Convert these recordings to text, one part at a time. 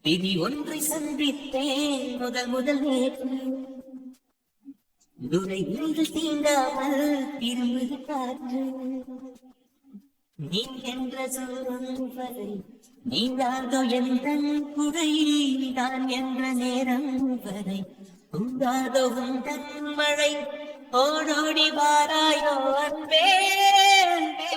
விதி ஒன்றை சந்தித்தேன் முதல் முதல் நேற்று. துரை வீடு தீண்டாமல் திரும்புது காற்று. நீ என்ற சொல்லும் வரை நீங்காதோ எந்த குறை. நான் என்ற நேரம் வரை உண்டாதோ உந்தன் மழை. ஓடோடி வாராயோ அன்பே அன்பே.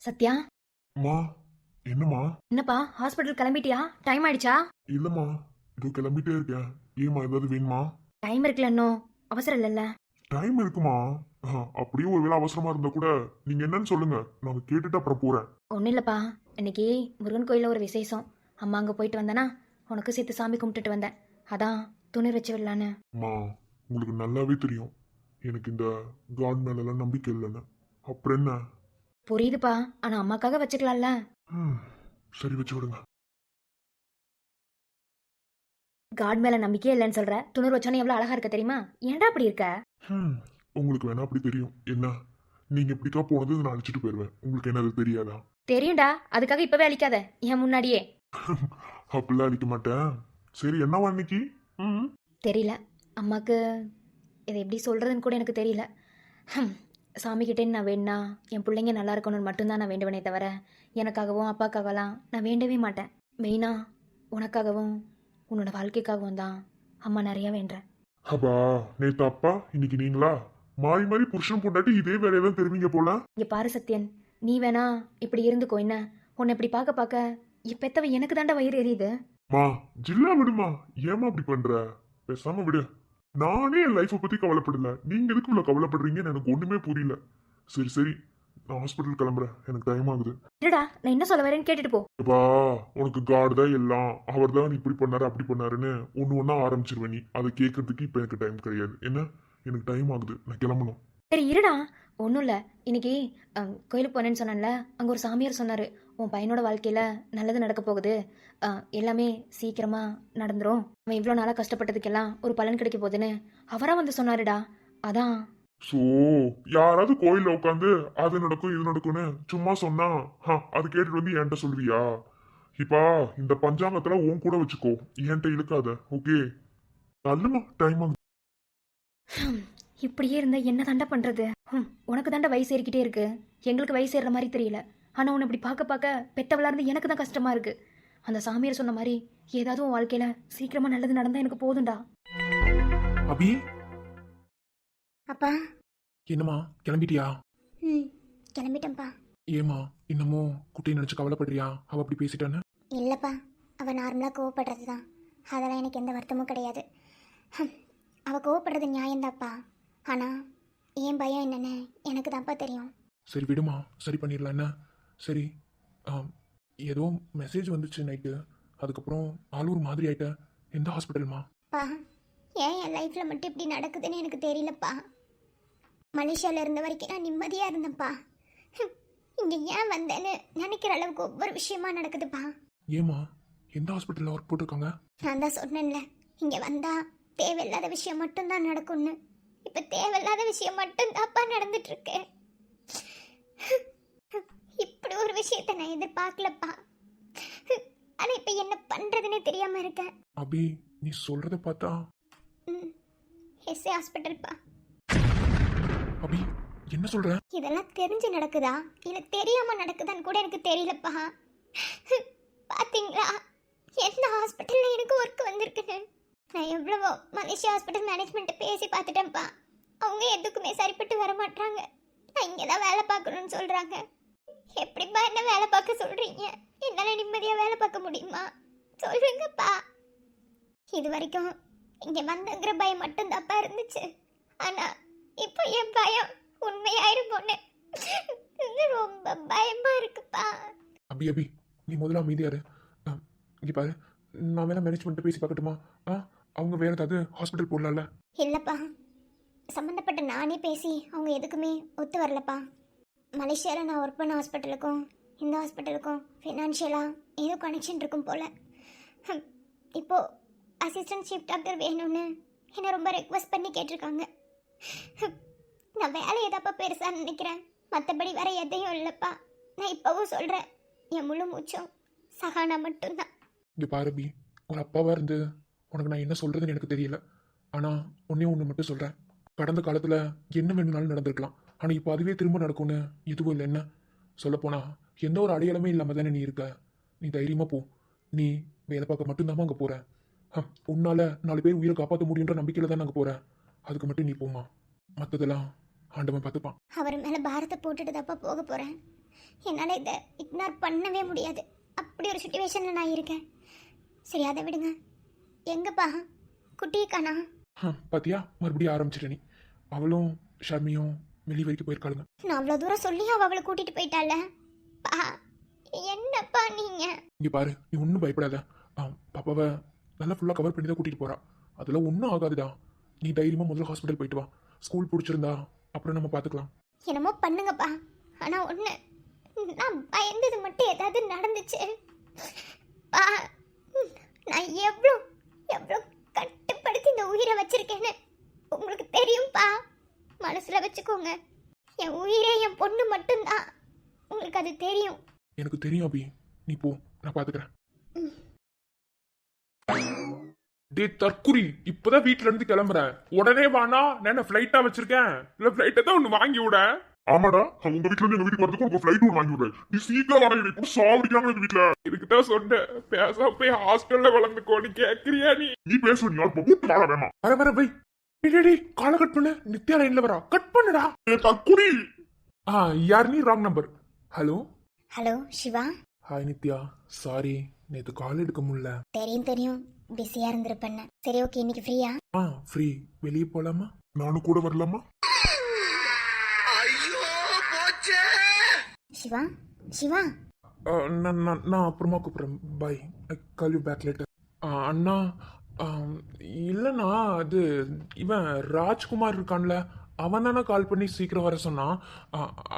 சத்யா, மா, என்னம்மா? என்னப்பா ஹாஸ்பிட்டல் கிளம்பிட்டியா? டைம் ஆயிடுச்சா? இல்லம்மா, இதோ கிளம்பிட்டே இருக்கேன். ஏமா, ஏதாவது வேணுமா? டைம் இருக்குல்ல, இன்னும் அவசரம் இல்லைல்ல? டைம் இருக்குமா? அப்படியே ஒருவேளை அவசரமா இருந்தா கூட நீங்க என்னன்னு சொல்லுங்க, நான் கேட்டுட்டு அப்புறம் போறேன். ஒன்றும் இல்லைப்பா, இன்னைக்கு முருகன் கோயிலில் ஒரு விசேஷம். அம்மா அங்கே போயிட்டு வந்தேனா உனக்கு சேர்த்து சாமி கும்பிட்டுட்டு வந்தேன். அதான் துணி வச்சு விடலான்னு. அம்மா, உங்களுக்கு நல்லாவே தெரியும் எனக்கு இந்த காட் மேலெல்லாம் நம்பிக்கை இல்லைன்னு. அப்புறம் என்ன? புரியுதுப்பா, ஆனால் அம்மாக்காக வச்சுக்கலாம்ல. சரி, வச்சு விடுங்க. காட் மேல நம்பிக்கையே இல்லைன்னு சொல்ற. துணூர் வச்சோன்னே எவ்வளோ அழகா இருக்க தெரியுமா? ஏன்டா அப்படி இருக்க? உங்களுக்கு வேணா அப்படி தெரியும். என்ன, நீங்க இப்படிக்கா போனது நான் அழிச்சிட்டு போயிருவேன். உங்களுக்கு என்ன அது தெரியாதா? தெரியும்டா, அதுக்காக இப்பவே அழிக்காத என் முன்னாடியே. அப்படிலாம் அழிக்க மாட்டேன். சரி, என்னவா இன்னைக்கு? தெரியல, அம்மாக்கு இதை எப்படி சொல்றதுன்னு கூட எனக்கு தெரியல. சாமிக்கிட்டேன்னு நான் வேணா என் பிள்ளைங்க நல்லா இருக்கணும்னு மட்டும்தான் நான் வேண்டுவனே தவிர எனக்காகவும் அப்பாக்காகலாம் நான் வேண்டவே மாட்டேன். மெயினாக உனக்காகவும் உன்னோட வாழ்க்கைக்காகவும் தான் அம்மா நிறையா வேண்டேன். அப்பா, நேத்து அப்பா, இன்னைக்கு நீங்களா? மாறி மாறி புருஷன் பொண்டாட்டி இதே வேலையை தான் தெரிவிங்க போல. இங்கே பாரு சத்யன், நீ வேணா இப்படி இருந்துக்கோ. என்ன, உன்னை இப்படி பார்க்க பார்க்க இப்பெத்தவ எனக்கு தாண்டா வயிறு எரியுது. மா, ஜில்லா விடுமா, ஏமா அப்படி பண்ற? பேசாம விடு. நானே என் லைஃப்பை பத்தி கவலைப்படல, நீங்க எதுக்கு இவ்வளவு கவலைப்படுறீங்கன்னு எனக்கு ஒண்ணுமே புரியல. சரி சரி, நான் ஹாஸ்பிட்டல் கிளம்புறேன், எனக்கு டைம் ஆகுது. இல்லடா, நான் என்ன சொல்ல வரேன்னு கேட்டுட்டு போ. அப்பா, உனக்கு காட் தான் எல்லாம், அவர் தான் இப்படி பண்ணாரு அப்படி பண்ணாருன்னு ஒண்ணு ஒண்ணா ஆரம்பிச்சிருவேன். நீ அதை கேட்கறதுக்கு இப்ப எனக்கு டைம் கிடையாது. என்ன, எனக்கு டைம் ஆகுது, நான் கிளம்பணும். சரி இருடா, ஒன்றும் இல்லை. இன்னைக்கு கோயிலுக்கு போனேன்னு சொன்னேன்ல, அங்கே ஒரு சாமியார் சொன்னார், உன் பையனோட வாழ்க்கையில் நல்லது நடக்க போகுது, எல்லாமே சீக்கிரமாக நடந்துரும், அவன் இவ்வளோ நாளாக கஷ்டப்பட்டதுக்கெல்லாம் ஒரு பலன் கிடைக்க போகுதுன்னு அவராக வந்து சொன்னாருடா. அதான். சோ, யாராவது கோயில்ல உட்காந்து அது நடக்கும் இது நடக்கும்னு சும்மா சொன்னா அது கேட்டுட்டு வந்து என்கிட்ட சொல்லுவியா? இப்பா, இந்த பஞ்சாங்கத்துல உன் கூட வச்சுக்கோ, என்கிட்ட இழுக்காத. ஓகே, நல்லமா, டைம் ஆகுது. இப்படியே இருந்தா என்ன தாண்டா பண்றது? உனக்கு தாண்டா வயசு ஏறிக்கிட்டே இருக்கு, எங்களுக்கு வயசு ஏறுற மாதிரி தெரியல. ஆனா உன்னை இப்படி பார்க்க பார்க்க பெத்தவளா இருந்து எனக்கு தான் கஷ்டமா இருக்கு. அந்த சாமியார் சொன்ன மாதிரி ஏதாவது உன் வாழ்க்கையில சீக்கிரமா நல்லது நடந்தா எனக்கு போதும்டா. அபி, அப்பா. என்னம்மா, கிளம்பிட்டியா? கிளம்பிட்டேன்ப்பா. ஏமா, இன்னமும் குட்டியை நினைச்சு கவலைப்படுறியா? அவ அப்படி பேசிட்டான்னு? இல்லைப்பா, அவள் நார்மலாக கோவப்படுறது தான், அதெல்லாம் எனக்கு எந்த வருத்தமும் கிடையாது. அவள் கோவப்படுறது நியாயம்தாப்பா, ஆனால் ஏன் பயம் என்னன்னு எனக்கு தான்ப்பா தெரியும். சரி விடுமா, சரி பண்ணிடலாம். என்ன சரி, ஏதோ மெசேஜ் வந்துச்சு நைட்டு, அதுக்கப்புறம் ஆளூர் மாதிரி ஆயிட்ட. எந்த ஹாஸ்பிட்டல்மா? பா, ஏன் என் லைஃப்பில் மட்டும் இப்படி நடக்குதுன்னு எனக்கு தெரியலப்பா. மலேசியாவில் இருந்த வரைக்கும் நான் நிம்மதியாக இருந்தேன்ப்பா. இங்கே ஏன் வந்தேன்னு நினைக்கிற அளவுக்கு ஒவ்வொரு விஷயமா நடக்குதுப்பா. ஏமா, எந்த ஹாஸ்பிட்டலில் ஒர்க் போட்டிருக்காங்க? நான் தான் சொன்னேன்ல, இங்கே வந்தா தேவையில்லாத விஷயம் மட்டும்தான் நடக்கும்னு. இப்போ தேவையில்லாத விஷயம் மட்டும்தான்ப்பா நடந்துட்டு இருக்கு. இப்படி ஒரு விஷயத்தை நான் எதிர்பார்க்கலப்பா. ஆனா இப்ப என்ன பண்றதுன்னு தெரியாம இருக்கேன். அபி, நீ சொல்றத பார்த்தா எஸ்ஏ ஹாஸ்பிட்டல்ப்பா. அபி, என்ன சொல்ற? இதெல்லாம் தெரிஞ்சு நடக்குதா இல்ல தெரியாம நடக்குதான்னு கூட எனக்கு தெரியலப்பா. பாத்தீங்களா எந்த ஹாஸ்பிட்டல்ல எனக்கு ஒர்க் வந்திருக்குன்னு? நான் எவ்வளவோ மலேசியா ஹாஸ்பிட்டல் மேனேஜ்மெண்ட் பேசி பார்த்துட்டேன்ப்பா. அவங்க எதுக்குமே சரிப்பட்டு வர மாட்டாங்க. நான் இங்கதான் வேலை பார்க்கணும்னு சொல்றாங்க. எப்படிப்பா என்ன வேலை பார்க்க சொல்றீங்க? என்னால நிம்மதியா வேலை பார்க்க முடியுமா? சொல்லுங்கப்பா. இது வரைக்கும் இங்க வந்தங்கிற பயம் மட்டும் தப்பா இருந்துச்சு. ஆனா இப்போ என் பயம் உண்மையாயிரும் பொண்ணு. ரொம்ப பயமா இருக்குப்பா. அபி அபி, நீ முதல்ல அமைதியாரு. இங்கே பாரு, நான் வேணா மேனேஜ்மெண்ட்டு பேசி பார்க்கட்டுமா? அவங்க வேற ஏதாவது ஹாஸ்பிட்டல் போடலாம்ல? இல்லைப்பா, சம்மந்தப்பட்ட நானே பேசி அவங்க எதுக்குமே ஒத்து வரலப்பா. மலேசியாவில் நான் ஒர்க் பண்ண ஹாஸ்பிட்டலுக்கும் இந்த ஹாஸ்பிட்டலுக்கும் ஃபினான்ஷியலாக ஏதோ கனெக்ஷன் இருக்கும் போல். இப்போது அசிஸ்டன்ட் சீஃப் டாக்டர் வேணும்னு என்னை ரொம்ப ரெக்வஸ்ட் பண்ணி கேட்டிருக்காங்க. நான் வேலையை தாப்பா பெருசாக நினைக்கிறேன், மற்றபடி வேற எதையும் இல்லைப்பா. நான் இப்போவும் சொல்கிறேன், என் முழு மூச்சும் சகானா மட்டும்தான். இங்கே பாரு அபி, ஒரு அப்பாவாக இருந்து உனக்கு நான் என்ன சொல்கிறதுன்னு எனக்கு தெரியல. ஆனால் ஒன்று மட்டும் சொல்கிறேன். கடந்த காலத்தில் என்ன வேணும்னாலும் நடந்திருக்கலாம். ஆனால் இப்போ அதுவே திரும்ப நடக்கும்னு எதுவும் இல்லை. என்ன சொல்லப்போனா எந்த ஒரு அடையாளமே இல்லாமல் தானே நீ இருக்க. நீ தைரியமாக போ. நீ வேலை பார்க்க மட்டும்தாம்மா அங்கே போகிறேன். உன்னால் 4 பேர் உயிரை காப்பாற்ற முடியுன்ற நம்பிக்கையில் தான் நாங்கள் போகிறேன். அதுக்கு மட்டும் நீ போமா, மற்றதெல்லாம் ஆண்டவன் பார்த்துப்பான். அவர் மேலே பாரத்தை போட்டுட்டு தாப்பா போக போகிறேன். என்னால் இதை இக்னோர் பண்ணவே முடியாது. அப்படி ஒரு சுச்சுவேஷனில் நான் இருக்கேன். சரி, அதை விடுங்க. எங்கப்பா குட்டிக்கானா? பாத்தியா, மறுபடியும் ஆரம்பிச்சிட்ட நீ. அவளும் ஷர்மியும் வெளி வரைக்கும் போயிருக்காளுங்க. நான் அவ்வளோ தூரம் சொல்லி அவளை கூட்டிகிட்டு போயிட்டால. பா, என்னப்பா நீங்கள்? இங்கே பாரு, நீ ஒன்றும் பயப்படாத. பாப்பாவை நல்லா ஃபுல்லாக கவர் பண்ணி தான் கூட்டிகிட்டு போகிறா. அதெல்லாம் ஒன்றும் ஆகாதுடா. நீ தைரியமாக முதல்ல ஹாஸ்பிட்டல் போயிட்டு வா. ஸ்கூல் பிடிச்சிருந்தா அப்புறம் நம்ம பார்த்துக்கலாம். என்னமோ பண்ணுங்கப்பா. ஆனால் ஒன்று, நான் பயந்தது மட்டும் ஏதாவது நடந்துச்சு பா, நான் எவ்வளோ எவ்வளோ கட்டுப்படுத்தி இந்த உயிரை வச்சிருக்கேன்னு உங்களுக்கு தெரியும்பா. மனசில் வச்சுக்கோங்க. என் உயிரே என் பொண்ணு மட்டும்தான். உங்களுக்கு அது தெரியும். எனக்கு தெரியும் அபி, நீ போ, நான் பார்த்துக்கிறேன். டே தற்குறி, இப்போதான் வீட்டுல இருந்து கிளம்புறேன். உடனே வானா, நான் ஃபிளைட்டா வச்சிருக்கேன். இல்ல ஃபிளைட்டை தான் ஒன்று வாங்கி விட. ஆமாடா, உங்க வீட்டுல இருந்து எங்க வீட்டுக்கு வரதுக்கு உங்க ஃபிளைட் ஒன்று வாங்கி விடுறேன். நீ சீக்கிரம் வாங்க, இப்போ சாவடிக்காம எங்க வீட்டுல. இதுக்கு தான் சொன்னேன், பேச போய் ஹாஸ்டல்ல வளர்ந்துக்கோன்னு கேட்கறியா நீ? நீ பேசுவீங்க, யார் கூட்டு வாழ வேணாம். வர வை. காலை கட் பண்ணு. நித்யா லைன்ல வரா, கட் பண்ணுடா. தற்குறி. யார் நீ? Wrong number. Hello hello Shiva. Hi Nithya, sorry நேற்று கால் எடுக்க முடியல. தெரியும் பிஸியாக இருந்திருப்பேன்னு. சரி, ஓகே, இன்னைக்கு ஃப்ரீயா? ஃப்ரீ. வெளியே போலாமா? நானும் கூட வரலாமா? சிவா சிவா, நான் அப்புறமா கூப்பிட்றேன். பாய், ஐ கால் யூ பேக் லேட்டர். அண்ணா, இல்லைண்ணா, அது இவன் ராஜ்குமார் இருக்கான்ல, அவன் தானே கால் பண்ணி சீக்கிரம் வர சொன்னான்.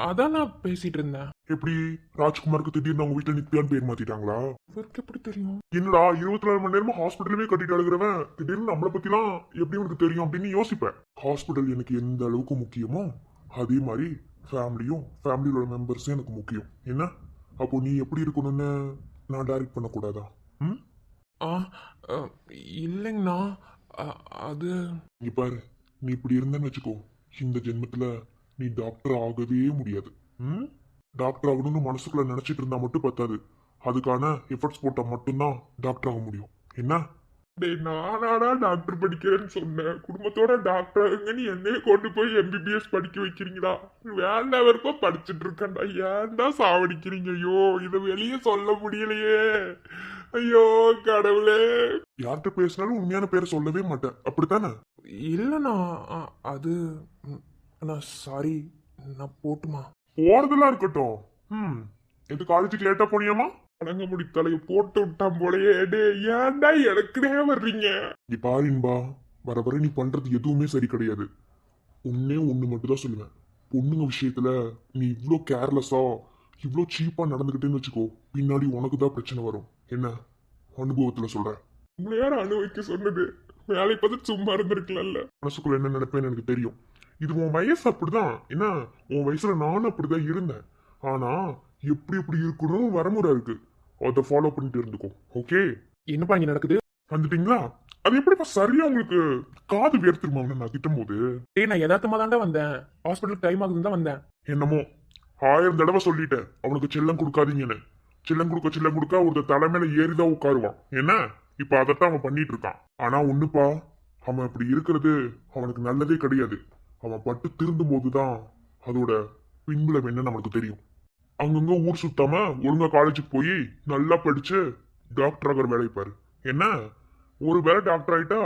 அதான் நான் பேசிட்டு இருந்தேன். எப்படி ராஜ்குமாருக்கு திடீர்னு அவங்க வீட்டுல நித்யான்னு பேர் மாத்திட்டாங்களா? இவருக்கு எப்படி தெரியும்? என்னடா 24 மணி நேரமா ஹாஸ்பிட்டலுமே கட்டிட்டு அழுகிறவன் திடீர்னு நம்மளை பத்திலாம் எப்படி உனக்கு தெரியும் அப்படின்னு யோசிப்பேன். ஹாஸ்பிட்டல் எனக்கு எந்த அளவுக்கு முக்கியமோ அதே மாதிரி ஃபேமிலியோட மெம்பர்ஸும் எனக்கு முக்கியம். என்ன அப்போ நீ எப்படி இருக்கணும்னு நான் டைரக்ட் பண்ணக்கூடாதா? இல்லைங்கண்ணா, அது இங்க பாரு, நீ இப்படி இருந்தேன்னு வச்சுக்கோ, இந்த ஜென்மத்துல நீ டாக்டர் ஆகவே முடியாது. டாக்டர் ஆகணும்னு மனசுக்குள்ள நினைச்சிட்டு இருந்தா மட்டும் பத்தாது, அதுக்கான எஃபர்ட்ஸ் போட்டா மட்டும்தான் டாக்டர் ஆக முடியும். என்ன? நானாடா டாக்டர் படிக்கிறேன்னு சொன்னேன். குடும்பத்தோட டாக்டர் ஆகுங்கன்னு என்னையே கொண்டு போய் MBBS படிக்க வைக்கிறீங்களா? வேலை வரைக்கும் படிச்சுட்டு இருக்கேன்டா. ஏன்டா சாவடிக்கிறீங்க? ஐயோ, இதை வெளியே சொல்ல முடியலையே. ஐயோ கடவுளே. யார்கிட்ட பேசினாலும் உண்மையான பேரை சொல்லவே மாட்டேன், அப்படித்தானே? இல்லைண்ணா, அது நான் சாரி. நான் போட்டுமா? போறதெல்லாம் இருக்கட்டும். எது காலேஜுக்கு லேட்டா போனியாமா? அடங்க முடி தலையை போட்டு விட்டான் போலயே. டே, ஏன்டா எனக்குனே வர்றீங்க? நீ பாருன்பா, வர வர நீ பண்றது எதுவுமே சரி கிடையாது. ஒண்ணு மட்டும் தான் சொல்லுவேன், பொண்ணுங்க விஷயத்துல நீ இவ்வளோ கேர்லெஸ்ஸா இவ்வளோ சீப்பா நடந்துக்கிட்டேன்னு வச்சுக்கோ, பின்னாடி உனக்கு தான் பிரச்சனை வரும். என்ன அனுபவத்துல சொல்றேன். உங்களை யாரும் அனுபவிக்க சொன்னது? வேலை பார்த்து சும்மா இருந்திருக்கலாம்ல. மனசுக்குள்ள என்ன நினைப்பேன்னு எனக்கு தெரியும். இது உன் வயசு அப்படிதான். என்ன, உன் வயசுல நானும் அப்படிதான் இருந்தேன். ஆனா எப்படி இருக்கணும் வரமுறை இருக்கு, அதை ஃபாலோ பண்ணிட்டு இருந்துக்கோ. ஓகே? என்னப்பா இங்க நடக்குது? வந்துட்டீங்களா? அது எப்படிப்பா சரியா உங்களுக்கு காது வேர்த்திருமா நான் திட்டும் போது? நான் யதார்த்தமா தாண்டா வந்தேன். ஹாஸ்பிட்டலுக்கு டைம் ஆகுதுன்னு தான் வந்தேன். என்னமோ 1000 தடவை சொல்லிட்டேன் அவனுக்கு செல்லம் கொடுக்காதீங்கன்னு. செல்லம் கொடுக்க ஒருத்தர் தலைமையில ஏறிதான் உட்காருவான். என்ன, இப்ப அதைத்தான் அவன் பண்ணிட்டு இருக்கான். ஆனா ஒண்ணுப்பா, அவன் இப்படி இருக்கிறது அவனுக்கு நல்லதே கிடையாது. அவன் பட்டு திருந்தும் போதுதான் அதோட பின்புலம் என்ன நமக்கு தெரியும். அங்கங்க ஊர் சுத்தாம ஒழுங்கா காலேஜுக்கு போய் நல்லா படிச்சு டாக்டர் ஆகிற வேலை பாரு. என்ன, ஒரு வேலை டாக்டர் ஆயிட்டா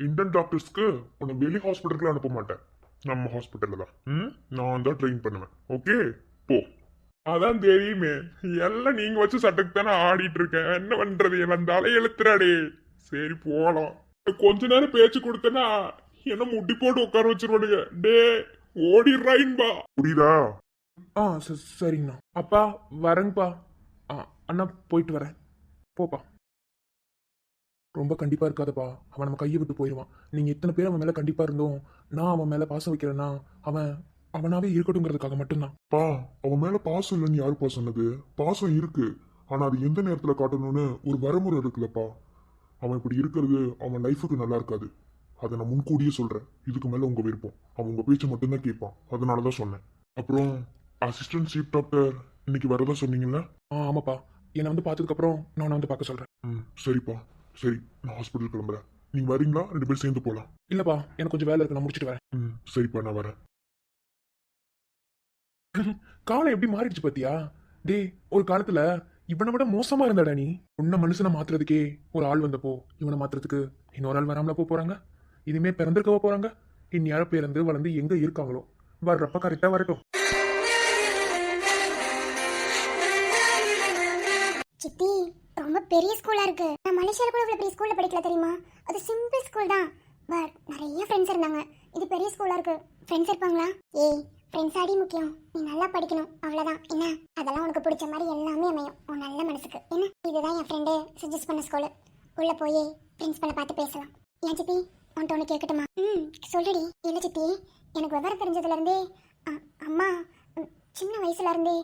இந்தியன் டாக்டர்ஸ்க்கு உன்னை வெளி ஹாஸ்பிட்டலுக்கு அனுப்ப மாட்டேன். நம்ம ஹாஸ்பிட்டல்ல தான். நான் தான் ட்ரெயின் பண்ணுவேன். ஓகே, போ. அதான் தெரியுமே, எல்லாம் நீங்க வச்சு சட்டக்கு தானே ஆடிட்டு இருக்கேன். என்ன பண்றது, என் தலை எழுத்துறாடே. சரி போலாம். கொஞ்ச நேரம் பேச்சு கொடுத்தனா என்ன முட்டி போட்டு உட்கார வச்சிருவானுங்க. டே ஓடிடுறாயின்பா. புரியுதா? சரிங்கண்ணா. அப்பா வரேங்கப்பா. அண்ணா போயிட்டு வரேன். போப்பா. ரொம்ப கண்டிப்பா இருக்காதப்பா. அவன் நம்ம கையை விட்டு போயிடுவான். நீங்க இத்தனை பேர் அவன் மேல கண்டிப்பா இருந்தோம், நான் அவன் மேல பாசம் வைக்கிறேன்னா அவன் அவனாவே இருக்கட்டும்ங்கிறதுக்காக மட்டும்தான். பா, அவன் மேல பாசம் இல்லைன்னு யாருப்பா சொன்னது? பாசம் இருக்கு. ஆனா அது எந்த நேரத்துல காட்டணும்னு ஒரு வரமுறை இருக்குல்லப்பா. அவன் இப்படி இருக்கிறது அவன் லைஃபுக்கு நல்லா இருக்காது. அதை நான் முன்கூடியே சொல்றேன். இதுக்கு மேல உங்க விருப்பம். அவன் உங்க பேச்சை மட்டும்தான் கேட்பான். அதனாலதான் சொன்னேன். அப்புறம் அசிஸ்டன்ட் சீஃப் டாக்டர் இன்னைக்கு வரதா சொன்னீங்கல்ல? ஆமாப்பா. என்னை வந்து பார்த்ததுக்கு அப்புறம் நான் வந்து பார்க்க சொல்றேன். சரிப்பா. சரி, நான் ஹாஸ்பிட்டல் கிளம்புறேன். நீங்க வரீங்களா? 2 பேரும் சேர்ந்து போலாம். இல்லப்பா, எனக்கு கொஞ்சம் வேலை இருக்கு, நான் முடிச்சிட்டு வரேன். சரிப்பா, நான் வரேன். காலம் எப்படி மாறிடுச்சு பாத்தியா? டேய், ஒரு காலத்துல இவனை விட மோசமா இருந்தாடா நீ. உன்ன மனுஷனை மாத்துறதுக்கே ஒரு ஆள் வந்தப்போ இவனை மாத்துறதுக்கு இன்னொரு ஆள் வராமல போறாங்க. இனிமே பிறந்திருக்கவா போறாங்க. இனி யார பிறந்து வளர்ந்து எங்க இருக்காங்களோ வர்றப்ப கரெக்டா வரட்டும். சித்தி, ரொம்ப பெரிய ஸ்கூலா இருக்கு. நான் மலேசியால கூட இவ்வளவு பெரிய ஸ்கூல்ல படிக்கல தெரியுமா? அது சிம்பிள் ஸ்கூல் தான். பட் நிறைய ஃப்ரெண்ட்ஸ் இருந்தாங்க. இது பெரிய ஸ்கூலா இருக்கு. ஃப்ரெண்ட்ஸ் இருப்பாங்களா? ஏய், ஃப்ரெண்ட்ஸ் ஆடி முக்கியம். நீ நல்லா படிக்கணும், அவ்வளவுதான். என்ன, அதெல்லாம் உனக்கு பிடிச்ச மாதிரி எல்லாமே அமையும் உன் நல்ல மனசுக்கு. என்ன, இதுதான் என் ஃப்ரெண்டு சஜஸ்ட் பண்ண ஸ்கூலு. உள்ள போய் பிரின்சிபலை பார்த்து பேசலாம். ஏன் சித்தி, உன்ட்ட ஒன்று கேட்கட்டுமா? சொல்லுடி. இல்லை சித்தி, எனக்கு விவரம் தெரிஞ்சதுல இருந்தே அம்மா சின்ன வயசுல இருந்தே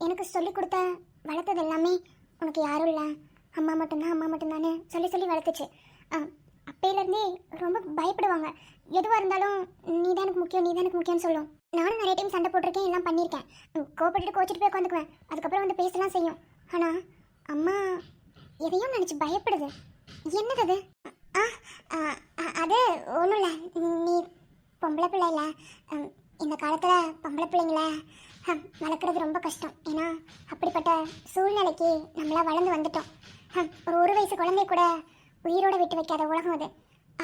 எனக்கு சொல்லி கொடுத்த வளர்த்தது எல்லாமே உனக்கு யாரும் இல்லை, அம்மா மட்டும்தான், அம்மா மட்டும்தானே சொல்லி சொல்லி வளர்த்துச்சு. அப்பையிலேருந்தே ரொம்ப பயப்படுவாங்க. எதுவாக இருந்தாலும் நீ தான் எனக்கு முக்கியம், நீ தான் எனக்கு முக்கியம்னு சொல்லும். நானும் நிறைய டைம் சண்டை போட்டிருக்கேன், எல்லாம் பண்ணியிருக்கேன். கோபப்பட்டு கோச்சிட்டு போய் உட்காந்துக்குவேன். அதுக்கப்புறம் வந்து பேசலாம் செய்யும். ஆனால் அம்மா எதையும் நினச்சி பயப்படுது. என்னது அது? அது ஒன்றும் இல்லை. நீ பொம்பளை பிள்ளை இல்லை. இந்த காலத்தில் பொம்பளை பிள்ளைங்கள வளர்க்குறது ரொம்ப கஷ்டம். ஏன்னா அப்படிப்பட்ட சூழ்நிலைக்கு நம்மளாம் வளர்ந்து வந்துட்டோம். ஒரு வயசு குழந்தைய கூட உயிரோட விட்டு வைக்காத உலகம் அது.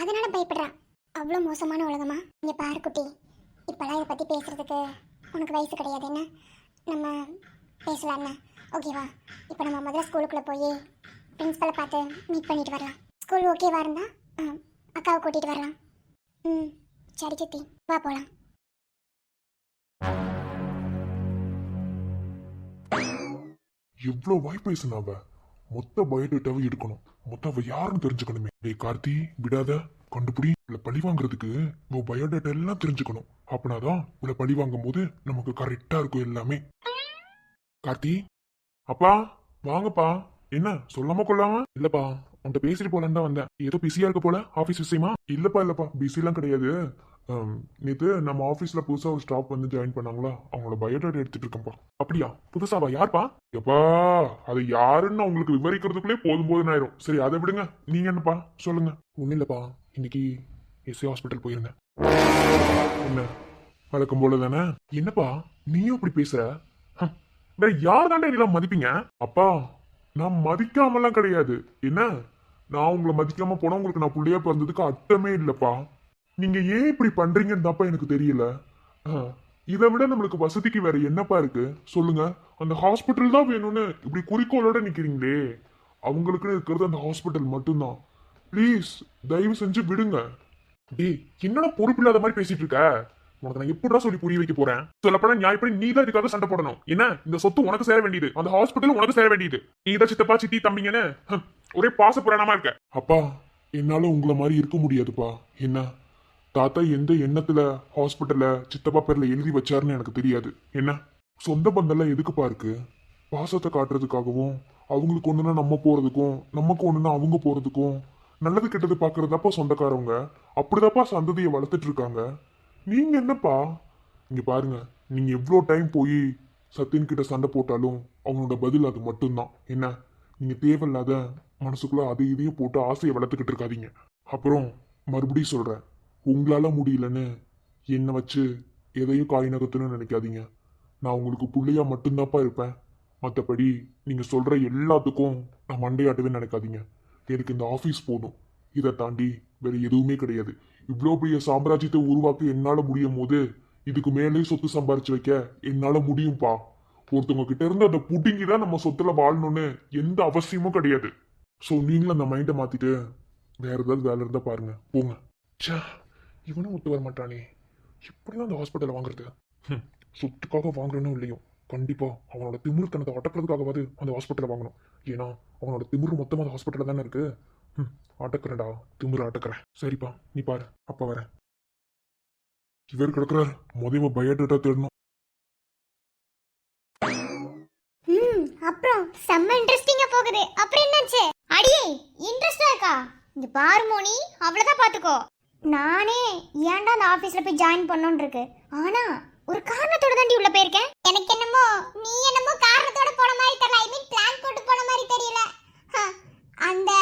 அதனால பயப்படுறா. அவ்வளோ மோசமான உலகமா? இங்கே பாரு குட்டி, இப்போலாம் இதை பற்றி பேசுறதுக்கு உனக்கு வயசு கிடையாது. என்ன, நம்ம பேசலான்னு ஓகேவா? இப்போ நம்ம முதல்ல ஸ்கூலுக்குள்ளே போய் பிரின்ஸிபலை பார்த்து மீட் பண்ணிட்டு வரலாம். ஸ்கூல் ஓகேவா இருந்தா அக்காவை கூட்டிகிட்டு வரலாம். சரி சித்தி, வா போகலாம். எவ்வளவு வாய் பேசுனாவ. மொத்த பயோடேட்டாவை எடுக்கணும். மொத்த அவ யாருன்னு தெரிஞ்சுக்கணுமே. டேய் கார்த்தி, விடாத, கண்டுபிடி. இவளை பழி வாங்குறதுக்கு உன் பயோடேட்டா எல்லாம் தெரிஞ்சுக்கணும். அப்படின்னாதான் இவளை பழி வாங்கும் போது நமக்கு கரெக்டா இருக்கும் எல்லாமே. கார்த்தி, அப்பா வாங்கப்பா. என்ன சொல்லாம கொள்ளாம? இல்லப்பா, உன்கிட்ட பேசிட்டு போலான்னு தான் வந்தேன். ஏதோ பிஸியா இருக்க போல ஆபீஸ் விஷயமா? இல்லப்பா பிஸிலாம் கிடையாது. நேற்று நம்ம ஆஃபீஸில் புதுசாக ஒரு ஸ்டாஃப் வந்து ஜாயின் பண்ணாங்களா, அவங்களோட பயோடேட்டா எடுத்துட்டு இருக்கேன்ப்பா. அப்படியா? புதுசாவா? யார்ப்பா? எப்பா, அது யாருன்னு உங்களுக்கு விவரிக்கிறதுக்குள்ளே போதும் ஆயிரும். சரி, அதை விடுங்க. நீங்க என்னப்பா சொல்லுங்க. ஒன்றும் இல்லைப்பா, இன்னைக்கு எஸ்ஏ ஹாஸ்பிட்டல் போயிருந்தேன். என்ன, வழக்கம் போல தானே? என்னப்பா நீயும் இப்படி பேசுற? வேற யார் தாண்டா இதெல்லாம் மதிப்பீங்க? அப்பா, நான் மதிக்காமலாம் கிடையாது. என்ன, நான் உங்களை மதிக்காம போனா உங்களுக்கு நான் புள்ளையா பிறந்ததுக்கு அர்த்தமே இல்லப்பா. நீங்க ஏன் இப்படி பண்றீங்கன்னு தான்ப்பா எனக்கு தெரியல. இதை விட நம்மளுக்கு வசதிக்கு வேற என்னப்பா இருக்கு சொல்லுங்க? அந்த ஹாஸ்பிட்டல் தான் வேணும்னு இப்படி குறிக்கோளோட நிக்கிறீங்களே. அவங்களுக்குன்னு இருக்கிறது அந்த ஹாஸ்பிட்டல் மட்டும்தான். ப்ளீஸ் தயவு செஞ்சு விடுங்க. டேய், என்னடா பொறுப்பு இல்லாத மாதிரி பேசிட்டு இருக்க? உனக்கு நான் எப்படிடா சொல்லி புரிய வைக்க போறேன்? சொல்லப்பட நியாயப்படி நீ தான் இதுக்காக சண்டை போடணும். என்ன, இந்த சொத்து உனக்கு சேர வேண்டியது, அந்த ஹாஸ்பிட்டல் உனக்கு சேர வேண்டியது. நீ தான் சித்தப்பா சித்தி தம்பிங்கன்னு ஒரே பாச புராணமா இருக்க. அப்பா, என்னால உங்களை மாதிரி இருக்க முடியாதுப்பா. என்ன, தாத்தா எந்த எண்ணத்துல ஹாஸ்பிட்டல்ல சித்தப்பா பேர்ல எழுதி வச்சாருன்னு எனக்கு தெரியாது. என்ன, சொந்த பந்தெல்லாம் எதுக்குப்பா இருக்கு? பாசத்தை காட்டுறதுக்காகவும், அவங்களுக்கு ஒண்ணுன்னா நம்ம போறதுக்கும், நமக்கு ஒண்ணுன்னா அவங்க போறதுக்கும், நல்லது கெட்டது பாக்குறதாப்பா சொந்தக்காரவங்க. அப்படிதாப்பா சந்ததியை வளர்த்துட்டு இருக்காங்க. நீங்க என்னப்பா? இங்க பாருங்க, நீங்க எவ்வளோ டைம் போய் சத்தியன் கிட்ட சண்டை போட்டாலும் அவனோட பதில் அது மட்டும்தான். என்ன, நீங்க தேவையில்லாத மனசுக்குள்ள அதை இதையும் போட்டு ஆசையை வளர்த்துக்கிட்டு இருக்காதீங்க. அப்புறம் மறுபடியும் சொல்றேன், உங்களால முடியலன்னு என்னை வச்சு எதையும் காய் நகர்த்தணும்னு நினைக்காதீங்க. நான் உங்களுக்கு பிள்ளையா மட்டும்தான்ப்பா இருப்பேன். மற்றபடி நீங்க சொல்ற எல்லாத்துக்கும் நான் மண்டையாட்டுவேன்னு நினைக்காதீங்க. எனக்கு இந்த ஆஃபீஸ் போதும். இதை தாண்டி வேற எதுவுமே கிடையாது. இவ்வளோ பெரிய சாம்ராஜ்யத்தை உருவாக்க என்னால முடியும் போது இதுக்கு மேலே சொத்து சம்பாரிச்சு வைக்க என்னால முடியும்பா. ஒருத்தவங்க கிட்ட இருந்து அதை புடுங்கி தான் நம்ம சொத்துல வாழணும்னு எந்த அவசியமும் கிடையாது. ஸோ நீங்களும் அந்த மைண்டை மாத்திட்டு வேற ஏதாவது வேலை இருந்தா பாருங்க, போங்க. ச்சே, இவனும் ஒத்து வர மாட்டானே, இப்படிதான் அந்த ஹாஸ்பிட்டலை வாங்குறது. சொத்துக்காக வாங்குறனும் இல்லையோ கண்டிப்பா அவனோட திமிருத்தனத்தை அடக்கிறதுக்காகவாது அந்த ஹாஸ்பிட்டலை வாங்கணும். ஏன்னா அவனோட திமிரு மொத்தம் அந்த ஹாஸ்பிட்டல்ல தானே இருக்கு. அடக்குறேன்டா, திமிரு அடக்குறேன். சரிப்பா, நீ பாரு, அப்பா வரேன். இவர் கிடக்குறாரு, முதல்ல பயோடேட்டா தேடணும். அப்புறம் செம்ம இன்ட்ரெஸ்டிங்கா போகுது. அப்புறம் என்னாச்சு? அடியே இன்ட்ரெஸ்டா இருக்கா? இங்க பாரு மோனி, அவ்வளவுதான் பாத்துக்கோ. நானே ஏன்டா அந்த ஆபீஸ்ல போய் ஜாயின் பண்ணணும்னு இருக்கு. ஆனா ஒரு காரணத்தோட தாண்டி உள்ள போயிருக்கேன். எனக்கு என்னமோ நீ என்னமோ காரணத்தோட போன மாதிரி தெரியல. ஐ மீன் பிளான் போட்டு போன மாதிரி தெரியல. அந்த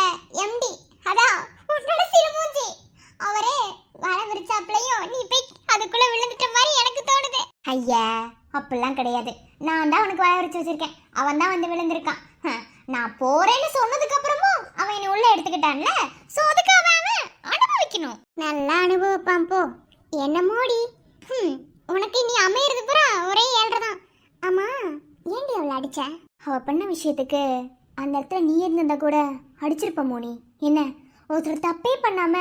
எம்டி அதான் உன்னோட சிறுமூஞ்சி அவரே வர விரிச்சாப்லையும் நீ போய் அதுக்குள்ள விழுந்துட்ட மாதிரி எனக்கு தோணுது. ஐயா அப்படிலாம் கிடையாது. நான் தான் அவனுக்கு வர விரிச்சு வச்சிருக்கேன். அவன் தான் வந்து விழுந்திருக்கான். நான் போறேன்னு சொன்னதுக்கு அப்புறமும் அவன் என்ன உள்ள எடுத்துக்கிட்டான்ல. சோ அதுக்கு அவன் அனுபவிக்கணும். நல்லா அனுபவிப்பான் போ. என்ன மோடி, உனக்கு நீ அமையிறது பூரா ஒரே ஏழ்றதான். ஆமா, ஏன்டி அவளை அடிச்ச? அவ பண்ண விஷயத்துக்கு அந்த இடத்துல நீ இருந்திருந்தா கூட அடிச்சிருப்ப மோனி. என்ன ஒருத்தர் தப்பே பண்ணாம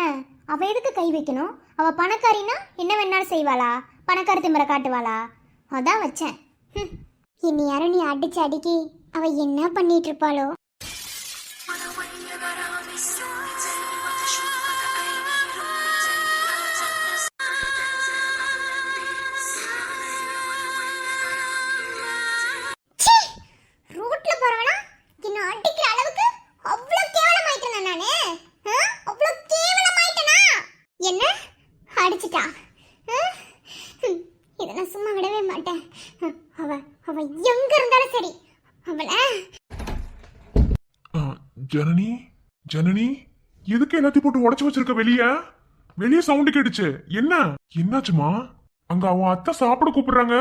அவ எதுக்கு கை வைக்கணும்? அவ பணக்காரினா என்ன வேணாலும் செய்வாளா? பணக்கார திமிர காட்டுவாளா? அதான் வச்சேன். இனி யாரும் நீ அடிச்சு அடிக்கி அவ என்ன பண்ணிட்டு இருப்பாளோ? ரோட்ல போறவனா என்ன அடிக்கிற அளவுக்கு அவ்வளவு கேவலமாயிட்டேனா நானு? அவ்வளவு கேவலமாயிட்டேனா? என்ன அடிச்சிட்டா? இதை நான் சும்மா விடவே மாட்டேன். அவ அவ எங்க இருந்தாலும் சரி அவளை. ஜனனி, ஜனனி, எதுக்கு எல்லாத்தையும் போட்டு உடைச்சு வச்சிருக்க? வெளியே சவுண்டு கேட்டுச்சு. என்னாச்சுமா? அங்க அவன் அத்தை சாப்பிட கூப்பிடுறாங்க.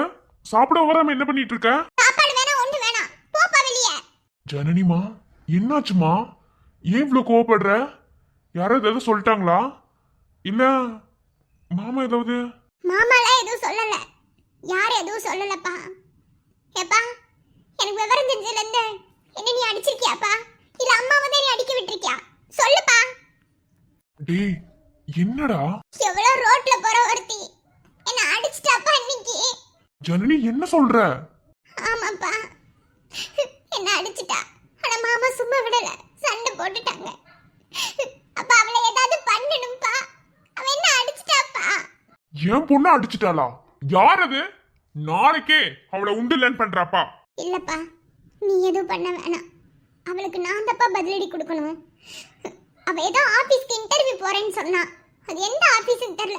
சாப்பிட வராம என்ன பண்ணிட்டு இருக்க? சாப்பாடு வேணாம், ஒண்ணு வேணாம், போப்பா வெளியே. ஜனனிமா, என்னாச்சுமா? ஏன் இவ்வளவு கோவப்படுற? யாராவது ஏதாவது சொல்லிட்டாங்களா? இல்ல மாமா ஏதாவது? மாமாலாம் எதுவும் சொல்லல, யாரும் எதுவும் சொல்லலப்பா. ஏப்பா, எனக்கு விவரம் தெரிஞ்சதுல இருந்து என்ன நீ அடிச்சிருக்கியாப்பா? இல்ல அம்மா வந்து நீ அடிக்க விட்டுருக்கியா? சொல்லுப்பா. டேய், என்னடா? எவ்வளவு ரோட்ல போற ஒருத்தி என்ன அடிச்சிட்டாப்பா இன்னைக்கு. ஜனனி, என்ன சொல்ற? ஆமாப்பா, என்ன அடிச்சிட்டா. ஆனா மாமா சும்மா விடல, சண்டை போட்டுட்டாங்க. அப்ப அவளை ஏதாவது பண்ணணும்பா. அவ என்ன அடிச்சிட்டாப்பா. என் பொண்ணு அடிச்சிட்டாளா? யார் அது? நாளைக்கே அவளை உண்டு லேன் பண்றாப்பா. இல்லப்பா, நீ எதுவும் பண்ண வேணாம். அவளுக்கு நான் தப்பா பதிலடி கொடுக்கணும். அவ ஏதோ ஆபீஸ்க்கு இன்டர்வியூ போறேன்னு சொன்னா. அது எந்த ஆபீஸ்னு தெரியல.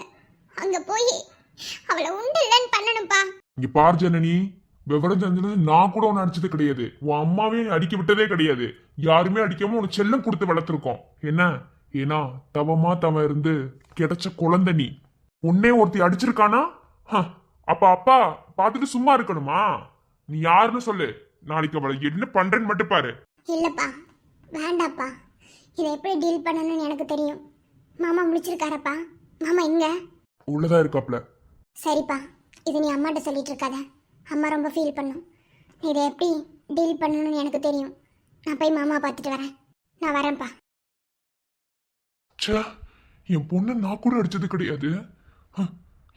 அங்க போய் அவளை உண்டு லேன் பண்ணணும்பா. இங்க பார் ஜனனி, விவரம் தெரிஞ்சது நான் கூட உன்னை அடிச்சது கிடையாது. உன் அம்மாவே அடிக்க விட்டதே கிடையாது. யாருமே அடிக்காம உனக்கு செல்லம் கொடுத்து வளர்த்துருக்கோம். என்ன? ஏன்னா தவமா தவ இருந்து கிடைச்ச குழந்தை நீ. உன்னே ஒருத்தி அடிச்சிருக்கானா? அப்ப அப்பா பார்த்துட்டு சும்மா இருக்கணுமா? நீ யாருன்னு சொல்லு, நாளைக்கு அவளை என்ன பண்றேன்னு மட்டும் பாரு. இல்லப்பா, வேண்டாப்பா. இதை எப்படி டீல் பண்ணணும்னு எனக்கு தெரியும். மாமா முடிச்சிருக்காரப்பா. மாமா இங்க உள்ளதா இருக்காப்ல. சரிப்பா, இதை நீ அம்மாட்ட சொல்லிட்டு இருக்காத. அம்மா ரொம்ப ஃபீல் பண்ணும். இதை எப்படி டீல் பண்ணணும்னு எனக்கு தெரியும். நான் போய் மாமா பார்த்துட்டு வரேன். நான் வரேன்ப்பா. ச்சே, என் பொண்ணை நான் கூட அடிச்சது கிடையாது.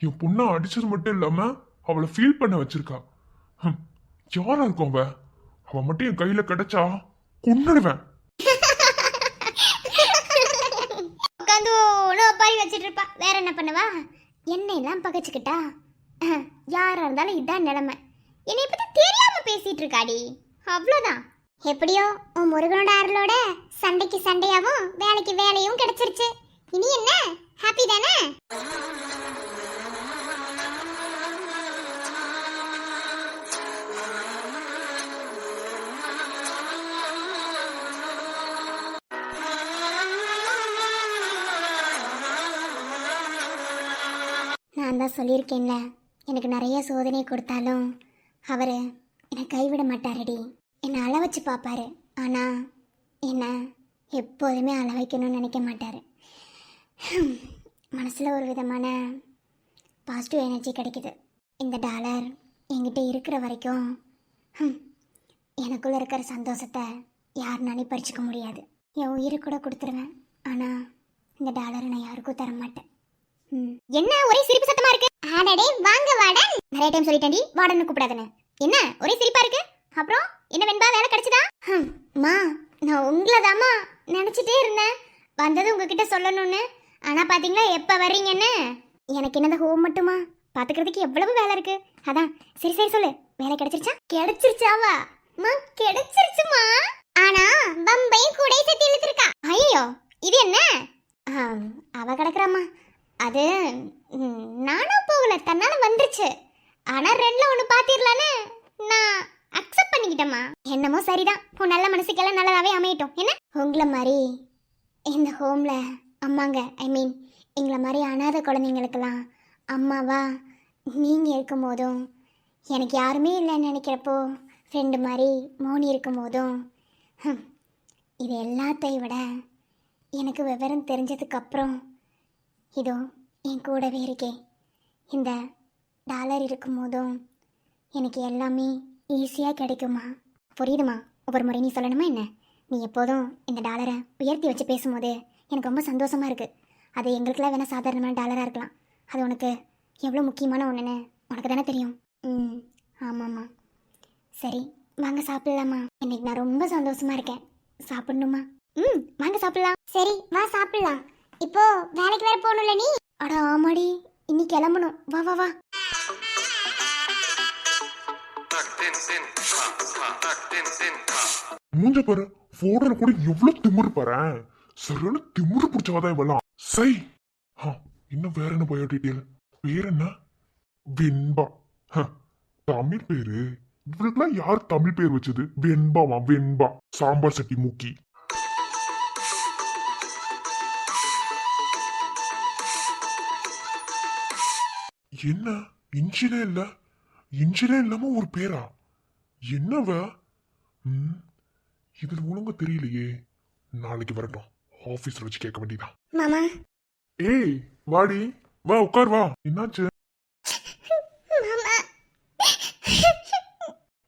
என் பொண்ணை அடிச்சது மட்டும் இல்லாம அவளை ஃபீல் பண்ண வச்சிருக்கா. யாரா இருக்கும் அவ? அவ மட்டும் என் கையில கிடைச்சா கொன்னுடுவேன். உட்காந்து பாரி வச்சிட்டு இருப்பா. வேற என்ன பண்ணுவா? என்னையெல்லாம் பகைச்சுக்கிட்டா யாரா இருந்தாலும் இதான் நிலைமை. என்னை பத்தி தெரியாம பேசிட்டு இருக்காடி, அவ்வளவுதான். எப்படியோ உன் முருகனோட அருளோட சண்டைக்கு சண்டையாவும் வேலைக்கு வேலையும் கிடைச்சிருச்சு. இனி என்ன, ஹாப்பி தானே? நான் தான் சொல்லியிருக்கேன்ல, எனக்கு நிறைய சோதனை கொடுத்தாலும் அவர் என்னை கைவிட மாட்டாரடி. என்னை அள வச்சு பார்ப்பாரு. ஆனால் என்ன எப்போதுமே அள வைக்கணும்னு நினைக்க மாட்டார். மனசில் ஒரு விதமான பாசிட்டிவ் எனர்ஜி கிடைக்குது. இந்த டாலர் என்கிட்ட இருக்கிற வரைக்கும் எனக்குள்ளே இருக்கிற சந்தோஷத்தை யாருனாலையும் பறிச்சுக்க முடியாது. என் உயிரை கூட கொடுத்துருவேன், ஆனால் இந்த டாலரை நான் யாருக்கும் தர மாட்டேன். என்ன ஒரே சிரிப்பு சத்தமா இருக்கு? ஆடடே வாங்க வார்டன். நிறைய டைம் சொல்லிட்டேன்டி வார்டன் கூப்பிடாதேன்னு. என்ன ஒரே சிரிப்பா இருக்கு? அப்புறம் என்ன வெண்பா வேலை கிடைச்சதா? மா நான் உங்களை தாம்மா நினச்சிட்டே இருந்தேன், வந்தது உங்ககிட்ட சொல்லணும்னு. ஆனால் பார்த்தீங்களா எப்போ வர்றீங்கன்னு. எனக்கு என்னது ஹோம் மட்டுமா, பார்த்துக்கிறதுக்கு எவ்வளவு வேலை இருக்கு. அதான் சரி சரி சொல்லு, வேலை கிடைச்சிருச்சா? கிடைச்சிருச்சாவா? மா கிடைச்சிருச்சுமா. ஆனா பம்பை கூட சேர்த்து இழுத்துருக்கா. ஐயோ இது என்ன? அவ கிடக்குறாம்மா. அது நானா போகல, தன்னால வந்துருச்சு. ஆனா ரெண்டுல ஒன்று பார்த்திடலான்னு நான் அக்செப்ட் பண்ணிக்கிட்டேம்மா. என்னமோ சரிதான், உன் நல்ல மனசுக்கெல்லாம் நல்லதாவே அமையட்டும். என்ன உங்களை மாதிரி இந்த ஹோம்ல அம்மாங்க, ஐ மீன் எங்களை மாதிரி அனாதை குழந்தைங்களுக்கெல்லாம் அம்மாவா நீங்கள் இருக்கும் போதும், எனக்கு யாருமே இல்லைன்னு நினைக்கிறப்போ ஃப்ரெண்டு மாதிரி மோனி இருக்கும் போதும், இது எல்லாத்தையும் விட எனக்கு விவரம் தெரிஞ்சதுக்கப்புறம் இதோ என் கூடவே இருக்கேன். இந்த டாலர் இருக்கும் போதும் எனக்கு எல்லாமே ஈஸியாக கிடைக்குமா? புரியுதுமா? ஒவ்வொரு முறை நீ சொல்லணுமா என்ன? நீ எப்போதும் இந்த டாலரை உயர்த்தி வச்சு பேசும்போது எனக்கு ரொம்ப சந்தோஷமாக இருக்குது. அது எங்களுக்கெல்லாம் வேணால் சாதாரணமான டாலராக இருக்கலாம், அது உனக்கு எவ்வளோ முக்கியமான ஒன்றுன்னு உனக்கு தானே தெரியும். ஆமாம்மா. சரி வாங்க சாப்பிடலாமா? இன்னைக்கு நான் ரொம்ப சந்தோஷமாக இருக்கேன். சாப்பிடணுமா? வாங்க சாப்பிடலாம். சரி வா சாப்பிடலாம். இப்போ வேலைக்கு வேற போகணும்ல நீ? அட ஆமாடி, இன்னைக்கு கிளம்பணும். வா வா வா. மூஞ்ச பாரு, போட்டோல கூட எவ்வளவு திமிரு பாரு. சரியான திமிரு பிடிச்சவாதான் இவெல்லாம். சை இன்னும் வேற என்ன பயோ டீட்டெயில்? பேர் என்ன? வெண்பா. தமிழ் பேரு. இவளுக்குலாம் யார் தமிழ் பேர் வச்சது? வெண்பாவா? வெண்பா சாம்பார் சட்டி மூக்கி. என்ன இன்ஜினே இல்ல? இன்ஜினே இல்லாம ஒரு பேரா? என்னவ? இதுல ஒழுங்கா தெரியலையே. நாளைக்கு வரட்டும், ஆபீஸ்ல வச்சு கேட்க வேண்டியதான். மாமா. ஏய் வாடி, வா உட்கார் வா. என்னாச்சு? மாமா.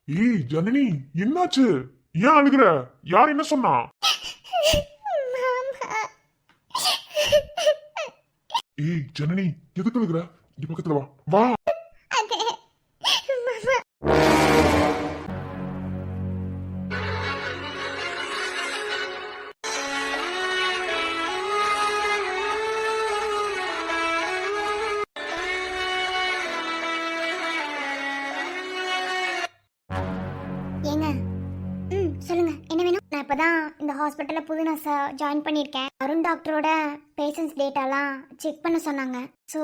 ஏய் ஜனனி, என்னாச்சு? ஏன் அழுகுற? யார் என்ன சொன்னா? மாமா. ஏய் ஜனனி, எதுக்கு அழுகுற? இங்க பக்கத்துல வா. வா. அது மாமா. ஏங்க சொல்லுங்க என்ன வேணும்? நான் இப்பதான் இந்த ஹாஸ்பிட்டல்ல புது நர்ஸா ஜாயின் பண்ணியிருக்கேன். அருண் டாக்டரோட பேஷண்ட்ஸ் டேட்டாலாம் செக் பண்ண சொன்னாங்க. ஸோ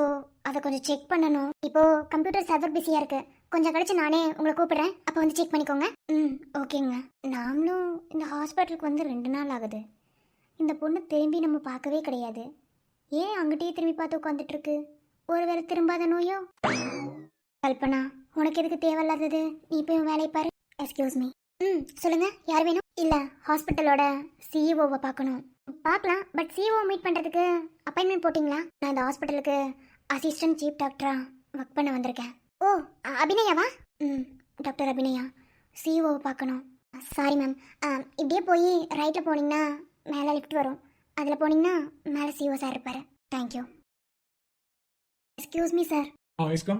அதை கொஞ்சம் செக் பண்ணணும். இப்போ கம்ப்யூட்டர் சர்வர் பிஸியா இருக்கு, கொஞ்சம் கழிச்சு நானே உங்களை கூப்பிடுறேன், அப்போ வந்து செக் பண்ணிக்கோங்க. ஓகேங்க. நாமளும் இந்த ஹாஸ்பிட்டலுக்கு வந்து 2 நாள் ஆகுது. இந்த பொண்ணு திரும்பி நம்ம பார்க்கவே கிடையாது. ஏன் அங்கிட்டயே திரும்பி பார்த்து உட்காந்துட்டு இருக்கு? ஒருவேளை திரும்பாத நோயோ? கல்பனா, உனக்கு எதுக்கு தேவையில்லாதது? நீ போய் உன் வேலையை பாரு. Excuse me. சொல்லுங்க, யார் வேணும்? இல்ல ஹாஸ்பிட்டலோட சிஇஓவை பார்க்கணும். பார்க்கலாம், பட் சிஇஓ மீட் பண்றதுக்கு அப்பாயின்மெண்ட் போட்டிங்களா? நான் இந்த ஹாஸ்பிட்டலுக்கு அசிஸ்டன்ட் சீஃப் டாக்டரா ஒர்க் பண்ண வந்திருக்கேன். ஓ அபிநயாவா? டாக்டர் அபிநயா, சிஇஓவை பார்க்கணும். சாரி மேம், இப்படியே போய் ரைட்டில் போனீங்கன்னா மேலே லிஃப்ட் வரும், அதில் போனீங்கன்னா மேலே சிஇஓ சார் இருப்பார். தேங்க்யூ. Excuse me sir. எஸ்கா.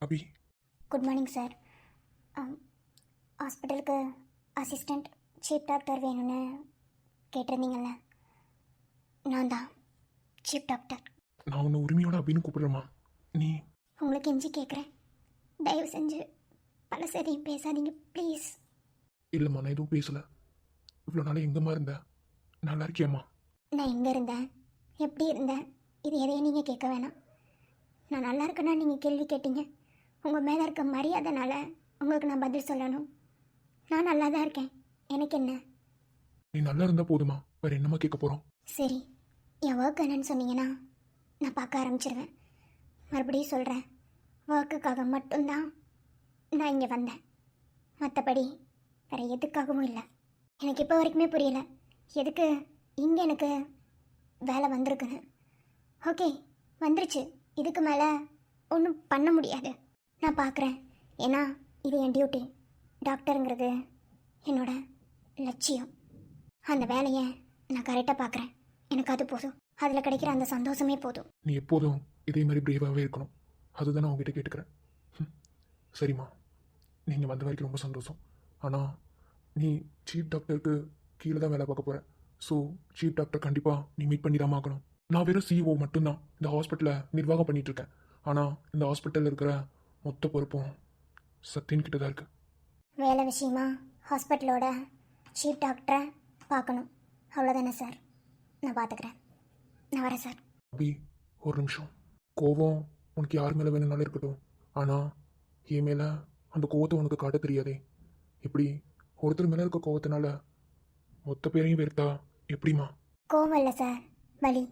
அபி. Good morning sir. ஹாஸ்பிட்டலுக்கு அசிஸ்டண்ட் சீஃப் டாக்டர் வேணும்னு கேட்டிருந்தீங்கல்ல, நான் தான் சீஃப் டாக்டர். நான் உன்னை உரிமையோட அப்படின்னு கூப்பிடுறேம்மா. நீ உங்களுக்கு எஞ்சி கேட்குறேன், தயவு செஞ்சு பழசதையும் பேசாதீங்க ப்ளீஸ். இல்லைம்மா, நான் எதுவும் பேசலை. இவ்வளோ நாள் எங்கம்மா இருந்த? நல்லா இருக்கியம்மா? நான் எங்கே இருந்தேன், எப்படி இருந்தேன், இது எதையும் நீங்கள் கேட்க வேணாம். நான் நல்லா இருக்கேன்னா நீங்கள் கேள்வி கேட்டீங்க. உங்கள் மேலே இருக்க மரியாதைனால உங்களுக்கு நான் பதில் சொல்லணும். நான் நல்லா தான் இருக்கேன், எனக்கு என்ன? நீ நல்லா இருந்தால் போதுமா, வேறு என்னம்மா கேட்க போகிறோம்? சரி, என் ஒர்க் என்னன்னு சொன்னீங்கன்னா நான் பார்க்க ஆரம்பிச்சிருவேன். மறுபடியும் சொல்கிறேன், ஒர்க்குக்காக மட்டும்தான் நான் இங்கே வந்தேன். மற்றபடி வேறு எதுக்காகவும் இல்லை. எனக்கு இப்போ வரைக்குமே புரியல எதுக்கு இங்கே எனக்கு வேலை வந்திருக்குன்னு. ஓகே, வந்துருச்சு. இதுக்கு மேலே ஒன்றும் பண்ண முடியாது. நான் பார்க்குறேன். ஏன்னா இது என் டியூட்டி. டாக்டருங்கிறது என்னோட லட்சியம். அந்த வேலையை நான் கரெக்டாக பார்க்குறேன். எனக்கு அது போதும். அதில் கிடைக்கிற அந்த சந்தோஷமே போதும். நீ எப்போதும் இதே மாதிரி பிரேவாகவே இருக்கணும். அதுதான் நான் உங்ககிட்ட கேட்டுக்கிறேன். சரிம்மா, நீங்கள் வந்த வரைக்கும் ரொம்ப சந்தோஷம். ஆனால் நீ சீஃப் டாக்டருக்கு கீழே தான் வேலை பார்க்க போகிற. ஸோ சீஃப் டாக்டர் கண்டிப்பாக நீ மீட் பண்ணி தான் ஆகணும். நான் வெறும் சிஇஓ மட்டும்தான் இந்த ஹாஸ்பிட்டலை நிர்வாகம் பண்ணிகிட்ருக்கேன். ஆனால் இந்த ஹாஸ்பிட்டலில் இருக்கிற மொத்த பொறுப்பும் சத்தியன் கிட்ட தான் இருக்குது. வேலை விஷயமா ஹாஸ்பிட்டலோட சீஃப் டாக்டரை பார்க்கணும், அவ்வளோதானே சார்? நான் பார்த்துக்கிறேன். நான் வரேன் சார். அபி, ஒரு நிமிஷம். கோவம் உனக்கு யார் மேலே வேணும்னாலும் இருக்கட்டும். ஆனால் என் மேலே அந்த கோவத்தை உனக்கு காட்ட தெரியாதே. இப்படி ஒருத்தர் மேலே இருக்க கோவத்தினால மொத்த பேரையும் வெறுத்தா எப்படிம்மா? கோவம் இல்லை சார், வலி.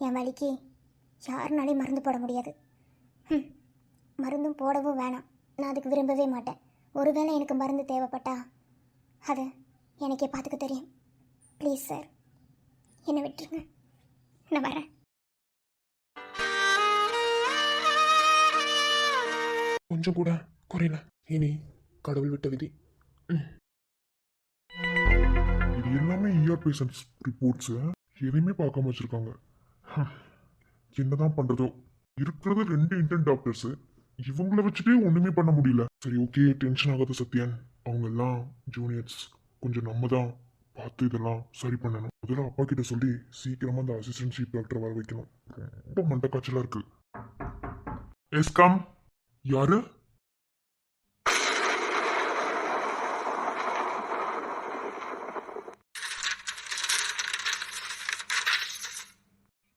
என் வலிக்கு யாருனாலையும் மருந்து போட முடியாது. மருந்தும் போடவும் வேணாம். நான் அதுக்கு விரும்பவே மாட்டேன். ஒருவேளை எனக்கு மருந்து தேவைப்பட்டா அது எனக்கே பார்த்துக்க தெரியும். ப்ளீஸ் சார், என்னை விட்டுருங்க. நான் வரேன். கொஞ்சம் கூட குறையல. இனி கடவுள் விட்ட விதி. இது எல்லாமே இஆர் பேஷண்ட்ஸ் ரிப்போர்ட்ஸ். எதையுமே பார்க்காம வச்சிருக்காங்க. என்னதான் பண்றதோ. இருக்கிறது 2 இன்டர்ன் டாக்டர்ஸ். இவங்கள வச்சுட்டே ஒண்ணுமே பண்ண முடியல. சரி, ஓகே, டென்ஷன் ஆகாத சத்யன். அவங்க எல்லாம் ஜூனியர்ஸ். கொஞ்சம் நம்ம தான் பார்த்து இதெல்லாம் சரி பண்ணணும். முதல்ல அப்பா கிட்ட சொல்லி சீக்கிரமா அந்த அசிஸ்டன்ட் சீஃப் டாக்டர் வர வைக்கணும். ரொம்ப மண்டை காய்ச்சலா இருக்கு. எஸ்காம், யாரு?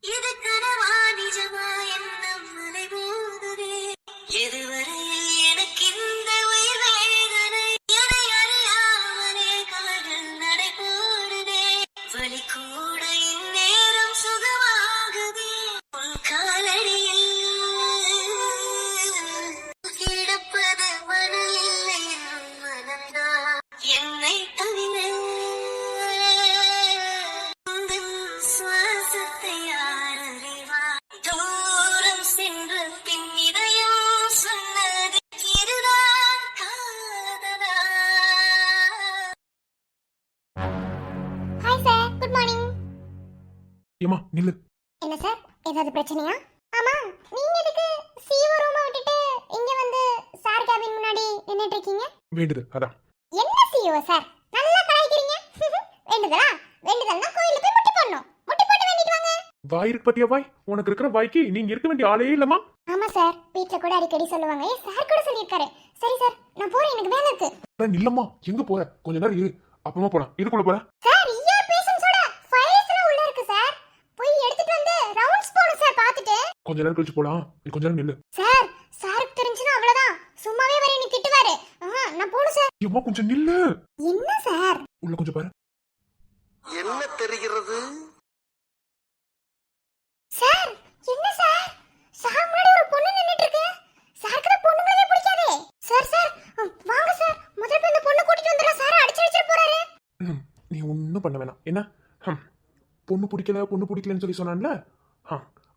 இது கனவா நிஜமா என்னும் அலைமோதுதே. எதுவரையில் எனக்கு இந்த உயிர் வேதனை. என்னை அறியாமலே காதல் நடைபோடுதே. வலி கூட இந்நேரம் சுகமாகுதே. உன் காலடியில் கிடப்பது மணல் இல்லை, என் மனம்தான். என்னை தவிர உந்தன் சுவாசத்தை யார் அறிவார்? தூரம் சென்ற பின் இதயம் சொன்னது இதுதான் காதலா. Hi sir, good morning. ஏம்மா நில்லு. என்ன சார், ஏதாவது பிரச்சனையா? ஆமா, நீங்க எதுக்கு சிஓ ரூமை விட்டுட்டு இங்க வந்து சார் கேபின் முன்னாடி நின்னுட்டு இருக்கீங்க? வேண்டுதல் அதான். என்ன சிஓ சார், நல்லா கலாய்க்கிறீங்க. வேண்டுதலா? வேண்டுதல்னா கோயில்ல போய் முட்டி போடணும். முட்டி போட்டு வேண்டிட்டு வாங்க. வாய் இருக்கு பத்தியா வாய்? உனக்கு இருக்கிற வாய்க்கு நீங்க இருக்க வேண்டிய ஆளே இல்லம்மா. ஆமா சார், வீட்ல கூட அடிக்கடி சொல்லுவாங்க. சார் கூட சொல்லியிருக்காரு. சரி சார், நான் போறேன், எனக்கு வேலை இருக்கு. இல்லம்மா, எங்க போற? கொஞ்ச நேரம் இரு, அப்புறமா போலாம். இதுக்குள்ள போற? சார், இஆர் பேஷண்ட்ஸோட ஃபைல்ஸ் எல்லாம் உள்ள இருக்கு சார். போய் எடுத்துட்டு வந்து ரவுண்ட்ஸ் போடுங்க சார், பார்த்துட்டு. கொஞ்ச நேரம் கழிச்சு போலாம். நீ கொஞ்ச நேரம் நில்லு. சார், சாருக்கு தெரிஞ்சுனா அவ்வளவுதான். சும்மாவே வர நீ திட்டுவாரு. நான் போணும் சார். ஏம்மா கொஞ்சம் நில்லு. என்ன சார்? உள்ள கொஞ்சம் பாரு. என்ன தெரிகிறது? சார், என்ன சார்? சார் முன்னாடி ஒரு பொண்ணு நின்னுட்டு இருக்கு. சாருக்கு தான் பொண்ணுங்களே பிடிக்காதே. சார் சார், வாங்க சார். முதல்ல போய் இந்த பொண்ணு கூட்டிட்டு வந்துடுறேன். சார் அடிச்சு போறாரு. நீ ஒன்றும் பண்ண வேணாம். என்ன பொண்ணு பிடிக்கலன்னு சொல்லி சொன்னான்ல,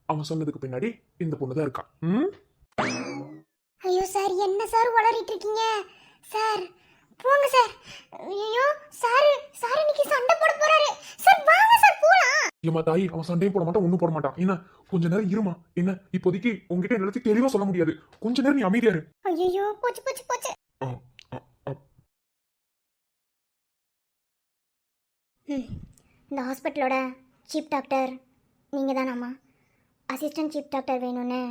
அவன் சொன்னதுக்கு பின்னாடி இந்த பொண்ணு தான் இருக்கா. ஐயோ சார், என்ன சார் உளறிட்டு இருக்கீங்க? சார் போங்க சார். ஐயோ சார், சார் இன்னைக்கு சண்டை போட போறாரு. சார் வாங்க சார் போலாம். ஏமா தாயி, அவன் சண்டையும் போட மாட்டான், ஒன்றும் போட மாட்டான். என்ன கொஞ்ச நேரம் இருமா. என்ன இப்போதைக்கு உங்ககிட்ட எல்லாத்தையும் தெளிவா சொல்ல முடியாது. கொஞ்ச நேரம் நீ அமைதியா இரு. ஐயோ போச்சு போச்சு போச்சு. இந்த ஹாஸ்பிட்டலோட சீஃப் டாக்டர் நீங்கள் தானாம்மா? அசிஸ்டன்ட் சீஃப் டாக்டர் வேணும்னு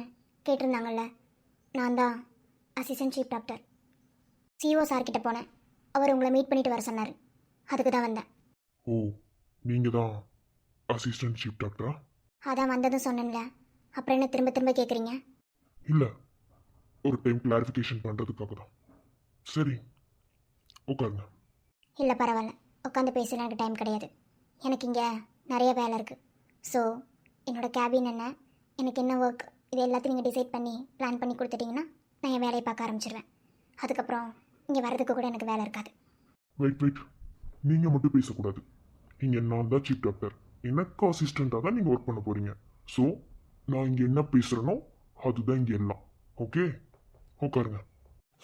கேட்டிருந்தாங்கல்ல, நான் தான் அசிஸ்டன்ட் சீஃப் டாக்டர். சிஓ சார்கிட்ட போனேன். அவர் உங்களை மீட் பண்ணிட்டு வர சொன்னார். அதுக்கு தான் வந்தேன். ஓ, நீங்க தான் அசிஸ்டன்ட் சீஃப் டாக்டரா? அதான் வந்ததும் சொன்னேன்ல, அப்புறம் என்ன திரும்ப திரும்ப கேட்குறீங்க? இல்ல, ஒரு டைம் கிளாரிஃபிகேஷன் பண்றதுக்காக தான். சரி, உட்காருங்க. இல்லை பரவாயில்ல, உட்காந்து பேசல, எனக்கு டைம் கிடையாது. எனக்கு இங்கே நிறைய வேலை இருக்குது. ஸோ என்னோடய கேபின் என்ன, எனக்கு என்ன ஒர்க் இது எல்லாத்தையும் நீங்கள் டிசைட் பண்ணி பிளான் பண்ணி கொடுத்துட்டீங்கன்னா நான் என் வேலையை பார்க்க ஆரம்பிச்சிருவேன். அதுக்கப்புறம் இங்கே வர்றதுக்கு கூட எனக்கு வேலை இருக்காது. வெயிட் நீங்க மட்டும் பேசக்கூடாது. இங்க நான் தான் சீஃப் டாக்டர், எனக்கு அசிஸ்டண்டாக தான் நீங்க ஒர்க் பண்ண போறீங்க. ஸோ நான் இங்க என்ன பேசுறேனோ அதுதான் இங்க எல்லாம். ஓகே, உட்காருங்க.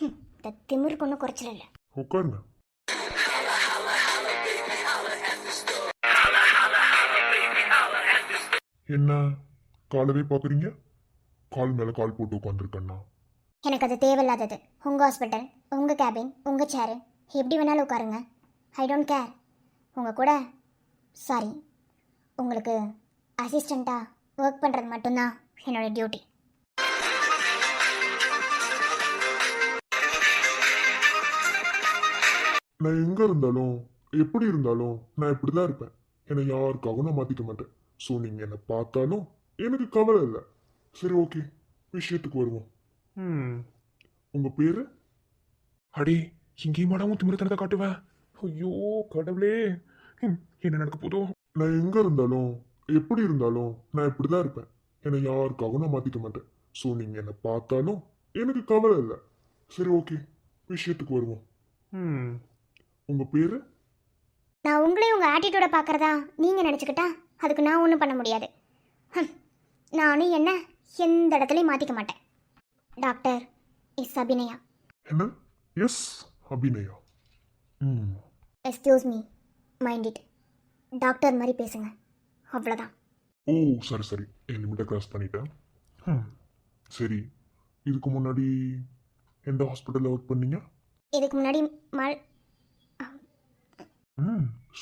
இந்த திமிருக்கு ஒன்றும் குறைச்சல இல்லை. உட்காருங்க. என்ன காலவே பாக்குறீங்க? கால் மேல கால் போட்டு உட்காந்துருக்கண்ணா. எனக்கு அது தேவையில்லாதது. உங்கள் ஹாஸ்பிட்டல், உங்கள் கேபின், உங்கள் சேரு, எப்படி வேணாலும் உட்காருங்க. I don't care. உங்கள் கூட சாரி உங்களுக்கு அசிஸ்டண்ட்டாக ஒர்க் பண்ணுறது மட்டும்தான் என்னோடய டியூட்டி. நான் எங்க இருந்தாலும் எப்படி இருந்தாலும் நான் இப்படிதான் இருப்பேன். என்னை யாருக்காகவும் நான் மாத்திக்க மாட்டேன். ஸோ நீங்க என்னை பார்த்தாலும் எனக்கு கவலை இல்லை. சரி, ஓகே, விஷயத்துக்கு வருவோம். உங்க பேரு? அடி இங்கேயும் மாடாவும் திமிரத்தனத்தை காட்டுவேன். ஐயோ கடவுளே, என்ன நடக்க போதோ? நான் எங்க இருந்தாலும் எப்படி இருந்தாலும் நான் இப்படிதான் இருப்பேன். என்னை யாருக்காகவும் நான் மாத்திக்க மாட்டேன். ஸோ நீங்க என்னை பார்த்தாலும் எனக்கு கவலை இல்லை. சரி, ஓகே, விஷயத்துக்கு வருவோம். உங்க பேரு? நான் உங்களையும் உங்கள் ஆட்டிடியூட பார்க்குறதா நீங்கள் நினச்சிக்கிட்டா அதுக்கு நான் ஒன்றும் பண்ண முடியாது. நானும் என்ன எந்த இடத்துலையும் மாற்றிக்க மாட்டேன். Doctor is Abhinaya. என்ன? Yes, Abhinaya. Excuse me, mind it. Doctor மாதிரி பேசுங்க, அவ்வளோதான். ஓ, சரி, என் லிமிட்டை கிராஸ் பண்ணிட்டேன். சரி, இதுக்கு முன்னாடி எந்த ஹாஸ்பிட்டலில் ஒர்க் பண்ணீங்க? இதுக்கு முன்னாடி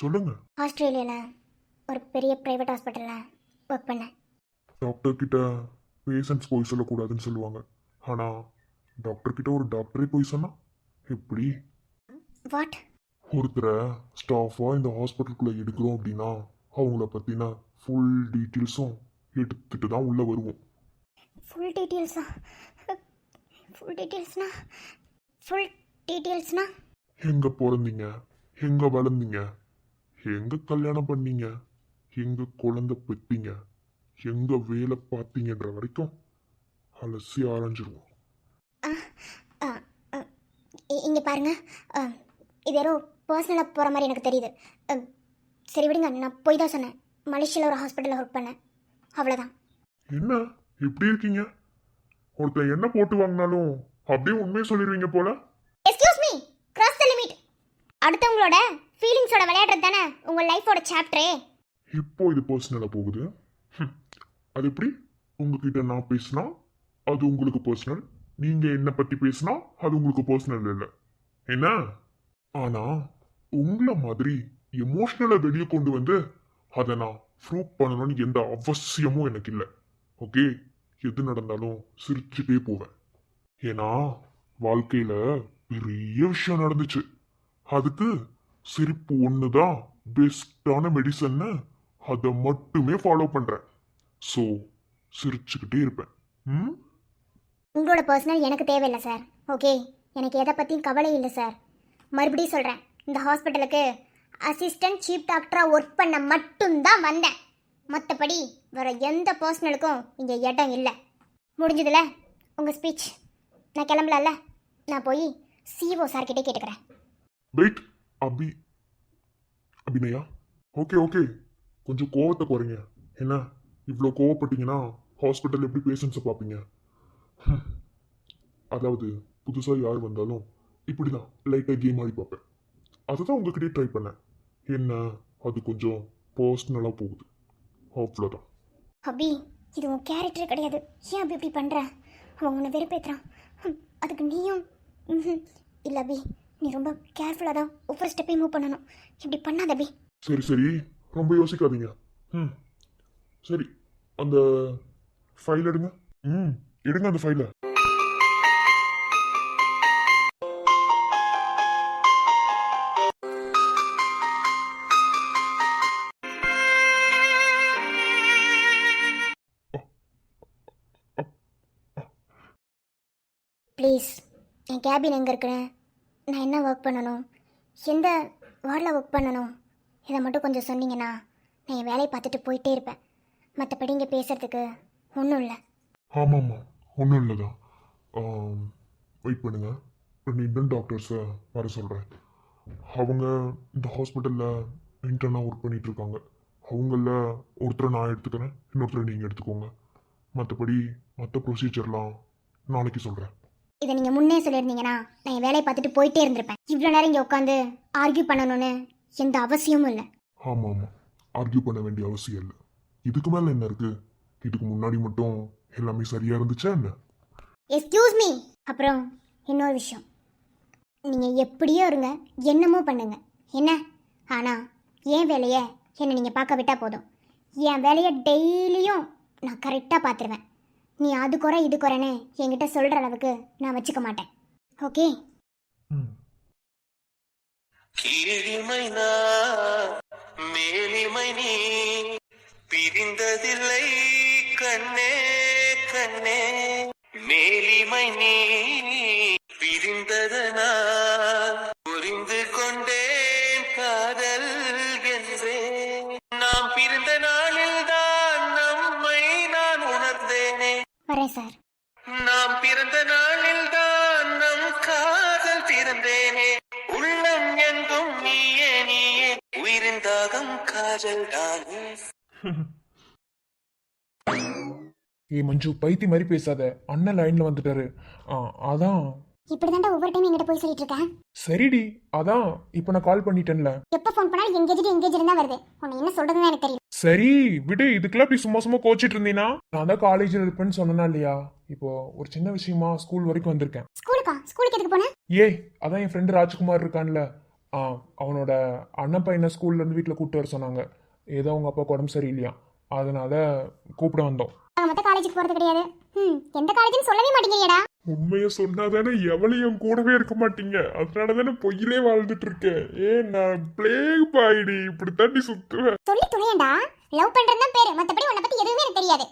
சொல்லுங்க. ஆஸ்திரேலியாவில் ஒரு பெரிய ப்ரைவேட் ஹாஸ்பிட்டலில் ஒர்க் பண்ணேன். டாக்டர் கிட்ட பேஷண்ட்ஸ் போய் சொல்லக்கூடாதுன்னு சொல்லுவாங்க. ஆனால் டாக்டர் கிட்ட ஒரு டாக்டரே போய் சொன்னா எப்படி? வாட்? ஒருத்தரை ஸ்டாஃபாக இந்த ஹாஸ்பிட்டலுக்குள்ளே எடுக்கிறோம் அப்படின்னா அவங்கள பற்றின ஃபுல் டீட்டெயில்ஸும் எடுத்துட்டு தான் உள்ளே வருவோம். ஃபுல் டீட்டெயில்ஸா? ஃபுல் டீட்டெயில்ஸ்னா எங்கே பிறந்தீங்க, எங்கே வளர்ந்தீங்க, எங்கே கல்யாணம் பண்ணீங்க, எங்கே குழந்தை பெற்றீங்க, எங்கே வேலை பார்த்தீங்கன்ற வரைக்கும் அலசி ஆரஞ்சிருவோம். இங்கே பாருங்க, இது யாரோ பர்சனலாக போகிற மாதிரி எனக்கு தெரியுது. சரி விடுங்க, நான் போய் தான் சொன்னேன். மலேசியாவில் ஒரு ஹாஸ்பிட்டலில் ஒர்க் பண்ணேன், அவ்வளோதான். என்ன எப்படி இருக்கீங்க? ஒருத்தர் என்ன போட்டு வாங்கினாலும் அப்படியே உண்மையை சொல்லிடுவீங்க போல. Excuse me, cross the limit. அடுத்தவங்களோட ஃபீலிங்ஸோட விளையாடுறது தானே உங்கள் லைஃபோட சாப்டரே. இப்போ இது பர்சனலாக போகுது. அது எப்படி? உங்ககிட்ட நான் பேசினா அது உங்களுக்கு பர்சனல், நீங்க என்ன பத்தி பேசினா அது உங்களுக்கு பர்சனல் இல்லை என்ன? ஆனா உங்களை மாதிரி எமோஷனலை வெளியே கொண்டு வந்து அதை நான் ப்ரூவ் பண்ணணும்னு எந்த அவசியமும் எனக்கு இல்லை. ஓகே, எது நடந்தாலும் சிரிச்சுட்டே போவேன். ஏன்னா வாழ்க்கையில பெரிய விஷயம் நடந்துச்சு, அதுக்கு சிரிப்பு ஒண்ணுதான் பெஸ்டான மெடிசன்னு அதை மட்டுமே ஃபாலோ பண்றேன். ஸோ சிரிச்சுக்கிட்டே இருப்பேன். உங்களோட பர்சனல் எனக்கு தேவையில்லை சார். ஓகே, எனக்கு எதை பற்றியும் கவலை இல்லை சார். மறுபடியும் சொல்கிறேன், இந்த ஹாஸ்பிட்டலுக்கு அசிஸ்டன்ட் சீஃப் டாக்டராக ஒர்க் பண்ண மட்டும்தான் வந்தேன். மற்றபடி வேறு எந்த பர்சனலுக்கும் இங்கே இடம் இல்லை. முடிஞ்சதில்ல உங்கள் ஸ்பீச். நான் கிளம்பலல்ல, நான் போய் சிஓ சார்கிட்டே கேட்டுக்கிறேன். வெயிட், அபிநயா, ஓகே, கொஞ்சம் கோவத்தை குறைங்க. என்ன இவ்வளோ கோவப்பட்டீங்கன்னா ஹாஸ்பிட்டல் எப்படி பேஷண்ட்ஸை பார்ப்பீங்க? அதாவது புதுசாக யார் வந்தாலும் இப்படி தான் லைட்டாக கேம் ஆடி பார்ப்பேன். அதை தான் உங்ககிட்டயே ட்ரை பண்ணேன். என்ன அது கொஞ்சம் பர்சனலாக போகுது, அவ்வளோதான். அபி, இது உன் கேரக்டர் கிடையாது. ஏன் அபி இப்படி பண்ணுற? அவன் உன்னை வெறுப்பேற்றுறான். அதுக்கு நீயும் இல்லை அபி, நீ ரொம்ப கேர்ஃபுல்லாக தான் ஒவ்வொரு ஸ்டெப்பையும் மூவ் பண்ணணும். இப்படி பண்ணாத அபி. சரி, ரொம்ப யோசிக்காதீங்க. சரி, அந்த ஃபைல் எடுங்க. எடுங்க அந்த ஃபைலை. ப்ளீஸ், என் கேபின் எங்கே இருக்குன்னு, நான் என்ன ஒர்க் பண்ணணும், எந்த வார்டில் ஒர்க் பண்ணணும், இதை மட்டும் கொஞ்சம் சொன்னீங்கன்னா நான் என் வேலையை பார்த்துட்டு போயிட்டே இருப்பேன். மற்றபடி இங்கே பேசுகிறதுக்கு ஒன்றும் இல்லை. ஆமாம்மா, ஒன்றும் இல்லைதான். வெயிட் பண்ணுங்க, 2 இந்தியன் டாக்டர்ஸை வர சொல்கிறேன். அவங்க இந்த ஹாஸ்பிட்டலில் இன்டர்னாக ஒர்க் பண்ணிட்டு இருக்காங்க. அவங்கள ஒருத்தரை நான் எடுத்துக்கிறேன், இன்னொருத்தரை நீங்கள் எடுத்துக்கோங்க. மற்றபடி மற்ற ப்ரொசீஜர்லாம் நாளைக்கு சொல்கிறேன். இதை நீங்கள் முன்னே சொல்லியிருந்தீங்கன்னா நான் என் வேலையை பார்த்துட்டு போயிட்டே இருந்திருப்பேன். இவ்வளோ நேரம் இங்கே உட்காந்து ஆர்கியூ பண்ணணும்னு எந்த அவசியமும் இல்லை. ஆமாம் ஆமாம், ஆர்கியூ பண்ண வேண்டிய அவசியம் இல்லை. இதுக்கு மேலே என்ன இருக்குது? இதுக்கு முன்னாடி மட்டும் எல்லாமே சரியாக இருந்துச்சா என்ன? Excuse me. அப்புறம் இன்னொரு விஷயம், நீங்கள் எப்படியோ இருங்க, என்னமோ பண்ணுங்க என்ன, ஆனால் என் வேலையை என்னை நீங்கள் பார்க்க விட்டால் போதும். என் வேலையை டெய்லியும் நான் கரெக்டாக பார்த்துருவேன். நீ அது குறை இது குறைன்னு என்கிட்ட சொல்கிற அளவுக்கு நான் வச்சுக்க மாட்டேன். ஓகே? ம். கீழிமை நான் மேலிமை நீ பிரிந்ததில்லை கண்ணே கண்ணே, மேலிமை நீ பிரிந்ததனால் புரிந்து கொண்டேன் காதல் என்றே. நாம் பிரிந்த நாளில் தான் நம்மை நான் உணர்ந்தேனே. வரேன் சார். நாம் பிறந்த நாளில் தான் நம் காதல் பிறந்தேனே. உள்ளம் எங்கும் நீயே நீயே, உயிரின் தாகம் காதல் தானே. ஏய் மஞ்சு, பைத்தி மாதிரி பேசாத. அண்ணன் லைன்ல வந்துட்டாரு. அதான். இப்படி தாண்டா ஒவ்வொரு டைம் என்கிட்ட போய் சொல்லிட்டு இருக்கேன். சரிடி, அதான் இப்போ நான் கால் பண்ணிட்டேன்ல. எப்போ ஃபோன் பண்ணாலும் எங்கேஜ் தான் வருது. உன்னை என்ன சொல்றதுன்னு எனக்கு தெரியல. சரி விடு, இதுக்கெல்லாம் இப்படி சும்மா சும்மா கோச்சிட்டு இருந்தீனா? நான் தான் காலேஜில் இருப்பேன்னு சொன்னேனா இல்லையா? இப்போ ஒரு சின்ன விஷயமா ஸ்கூல் வரைக்கும் வந்திருக்கேன். ஸ்கூலுக்கு எதுக்கு போன? ஏய், அதான் என் ஃப்ரெண்டு ராஜ்குமார் இருக்கான்ல, அவனோட அண்ணன் பையனை ஸ்கூல்ல இருந்து வீட்டில் கூப்பிட்டு வர சொன்னாங்க. ஏதோ அவங்க அப்பா உடம்பு சரியில்லையா, அதனால கூப்பிட வந்தோம். அவன் மட்டும் காலேஜுக்கு போறது கிடையாது. எந்த காலேஜ்னு சொல்லவே மாட்டேங்கிறீடா. உண்மையை சொன்னாதானே எவளையும் கூடவே இருக்க மாட்டீங்க. அதனால தானே பொய்யிலே வாழ்ந்துட்டு இருக்கேன். நான் பிளேக் பாய்டி, இப்படி தாண்டி சுத்துவேன். சொல்லி துணையண்டா. லவ் பண்றது தான் பேரு, மத்தபடி உன்னை பத்தி எதுவுமே எனக்கு தெரியாது.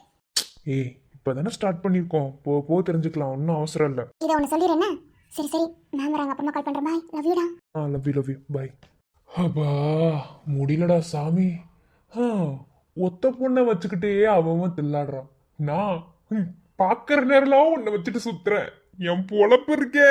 ஏய், இப்போதானே ஸ்டார்ட் பண்ணியிருக்கோம், போ தெரிஞ்சுக்கலாம், ஒன்றும் அவசரம் இல்லை. இதை ஒன்று சொல்லிடுறேன்னா. சரி மேம் வராங்க, அப்புறமா கால் பண்றேன். பாய், லவ் யூடா. Love you bye. அப்பா முடியலடா சாமி. ஒத்த பொண்ணை வச்சுக்கிட்டே அவன் தில்லாடுறான். நான் பாக்குற நேரம்லாம் உன்னை வச்சுட்டு சுத்துறேன். என் பொழப்பு இருக்கே.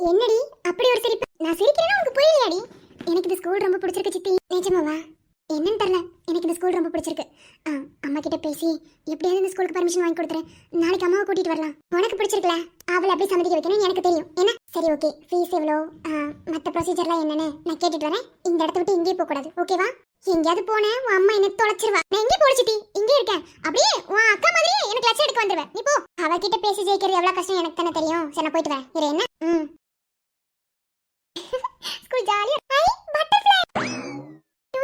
என்னடி அப்படி ஒரு சிரிப்பு? நான் சிரிக்கிறேன்னா உனக்கு புரியலையாடி? எனக்கு இந்த ஸ்கூல் ரொம்ப பிடிச்சிருக்கு சித்தி. நிஜமாவா? என்னன்னு தெரியல, எனக்கு இந்த ஸ்கூல் ரொம்ப பிடிச்சிருக்கு. அம்மா கிட்ட பேசி எப்படியாவது இந்த ஸ்கூலுக்கு பர்மிஷன் வாங்கி கொடுத்துறேன். நாளைக்கு அம்மாவை கூட்டிட்டு வரலாம். உனக்கு பிடிச்சிருக்கல, அவளை அப்படி சம்மதிக்க வைக்கணும் எனக்கு தெரியும். என்ன? சரி ஓகே, ஃபீஸ் எவ்வளோ, மற்ற ப்ரொசீஜர்லாம் என்னன்னு நான் கேட்டுட்டு வரேன். இந்த இடத்த விட்டு இங்கேயே போகக்கூடாது, ஓகேவா? எங்கேயாவது போனேன் உன் அம்மா என்ன தொலைச்சிருவா. நான் எங்கே போடிச்சிட்டி, இங்கே இருக்கேன். அப்படியே உன் அக்கா மாதிரியே எனக்கு லட்சம் எடுக்க வந்துடுவேன். நீ போ. அவகிட்ட பேசி ஜெயிக்கிறது எவ்வளோ கஷ்டம் எனக்கு தானே தெரியும். சரி நான் போயிட்டு வரேன். இரு என்ன? ஸ்கூல் ஜாலியா. பட்டர்ஃப்ளை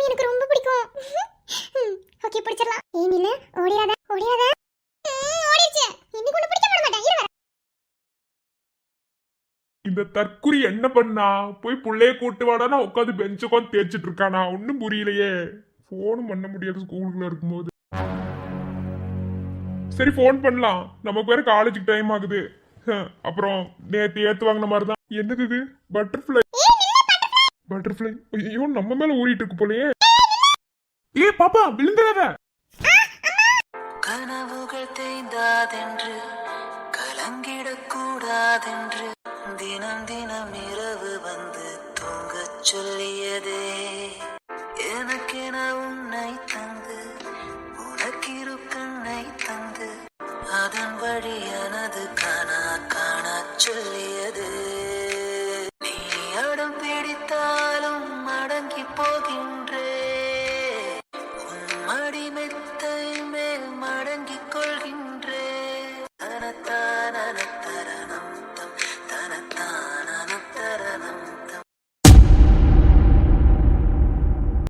எனக்கு ரொம்ப பிடிக்கும். ஓகே, பிடிச்சிடலாம். ஏனில ஓடியாத ஓடிருச்சு. இன்னைக்கு ஒண்ணு பிடிக்க மாட்டேன். இரு வரேன். இந்த தற்குறி என்ன பண்ணா? போய் புள்ளைய கூட்டு வாடானா உட்காந்து பெஞ்சு உட்காந்து தேய்ச்சிட்டு இருக்கானா? ஒன்னும் புரியலையே. போனும் பண்ண முடியாது ஸ்கூலுக்குள்ள இருக்கும்போது. சரி போன் பண்ணலாம், நமக்கு வேற காலேஜுக்கு டைம் ஆகுது. அப்புறம் நேத்து ஏத்து வாங்கின மாதிரி தான். என்னது இது? பட்டர்ஃப்ளை. பட்டர்ஃப்ளை ஐயோ, நம்ம மேல ஊறிட்டு இருக்கு போலயே. ஏ பாப்பா, விழுந்துடாத. கனவுகள் தேய்ந்தாதென்று கலங்கிடக்கூடாதென்று தினம் தினம் இரவு வந்து தூங்கச் சொல்லியதே. எனக்கென உன்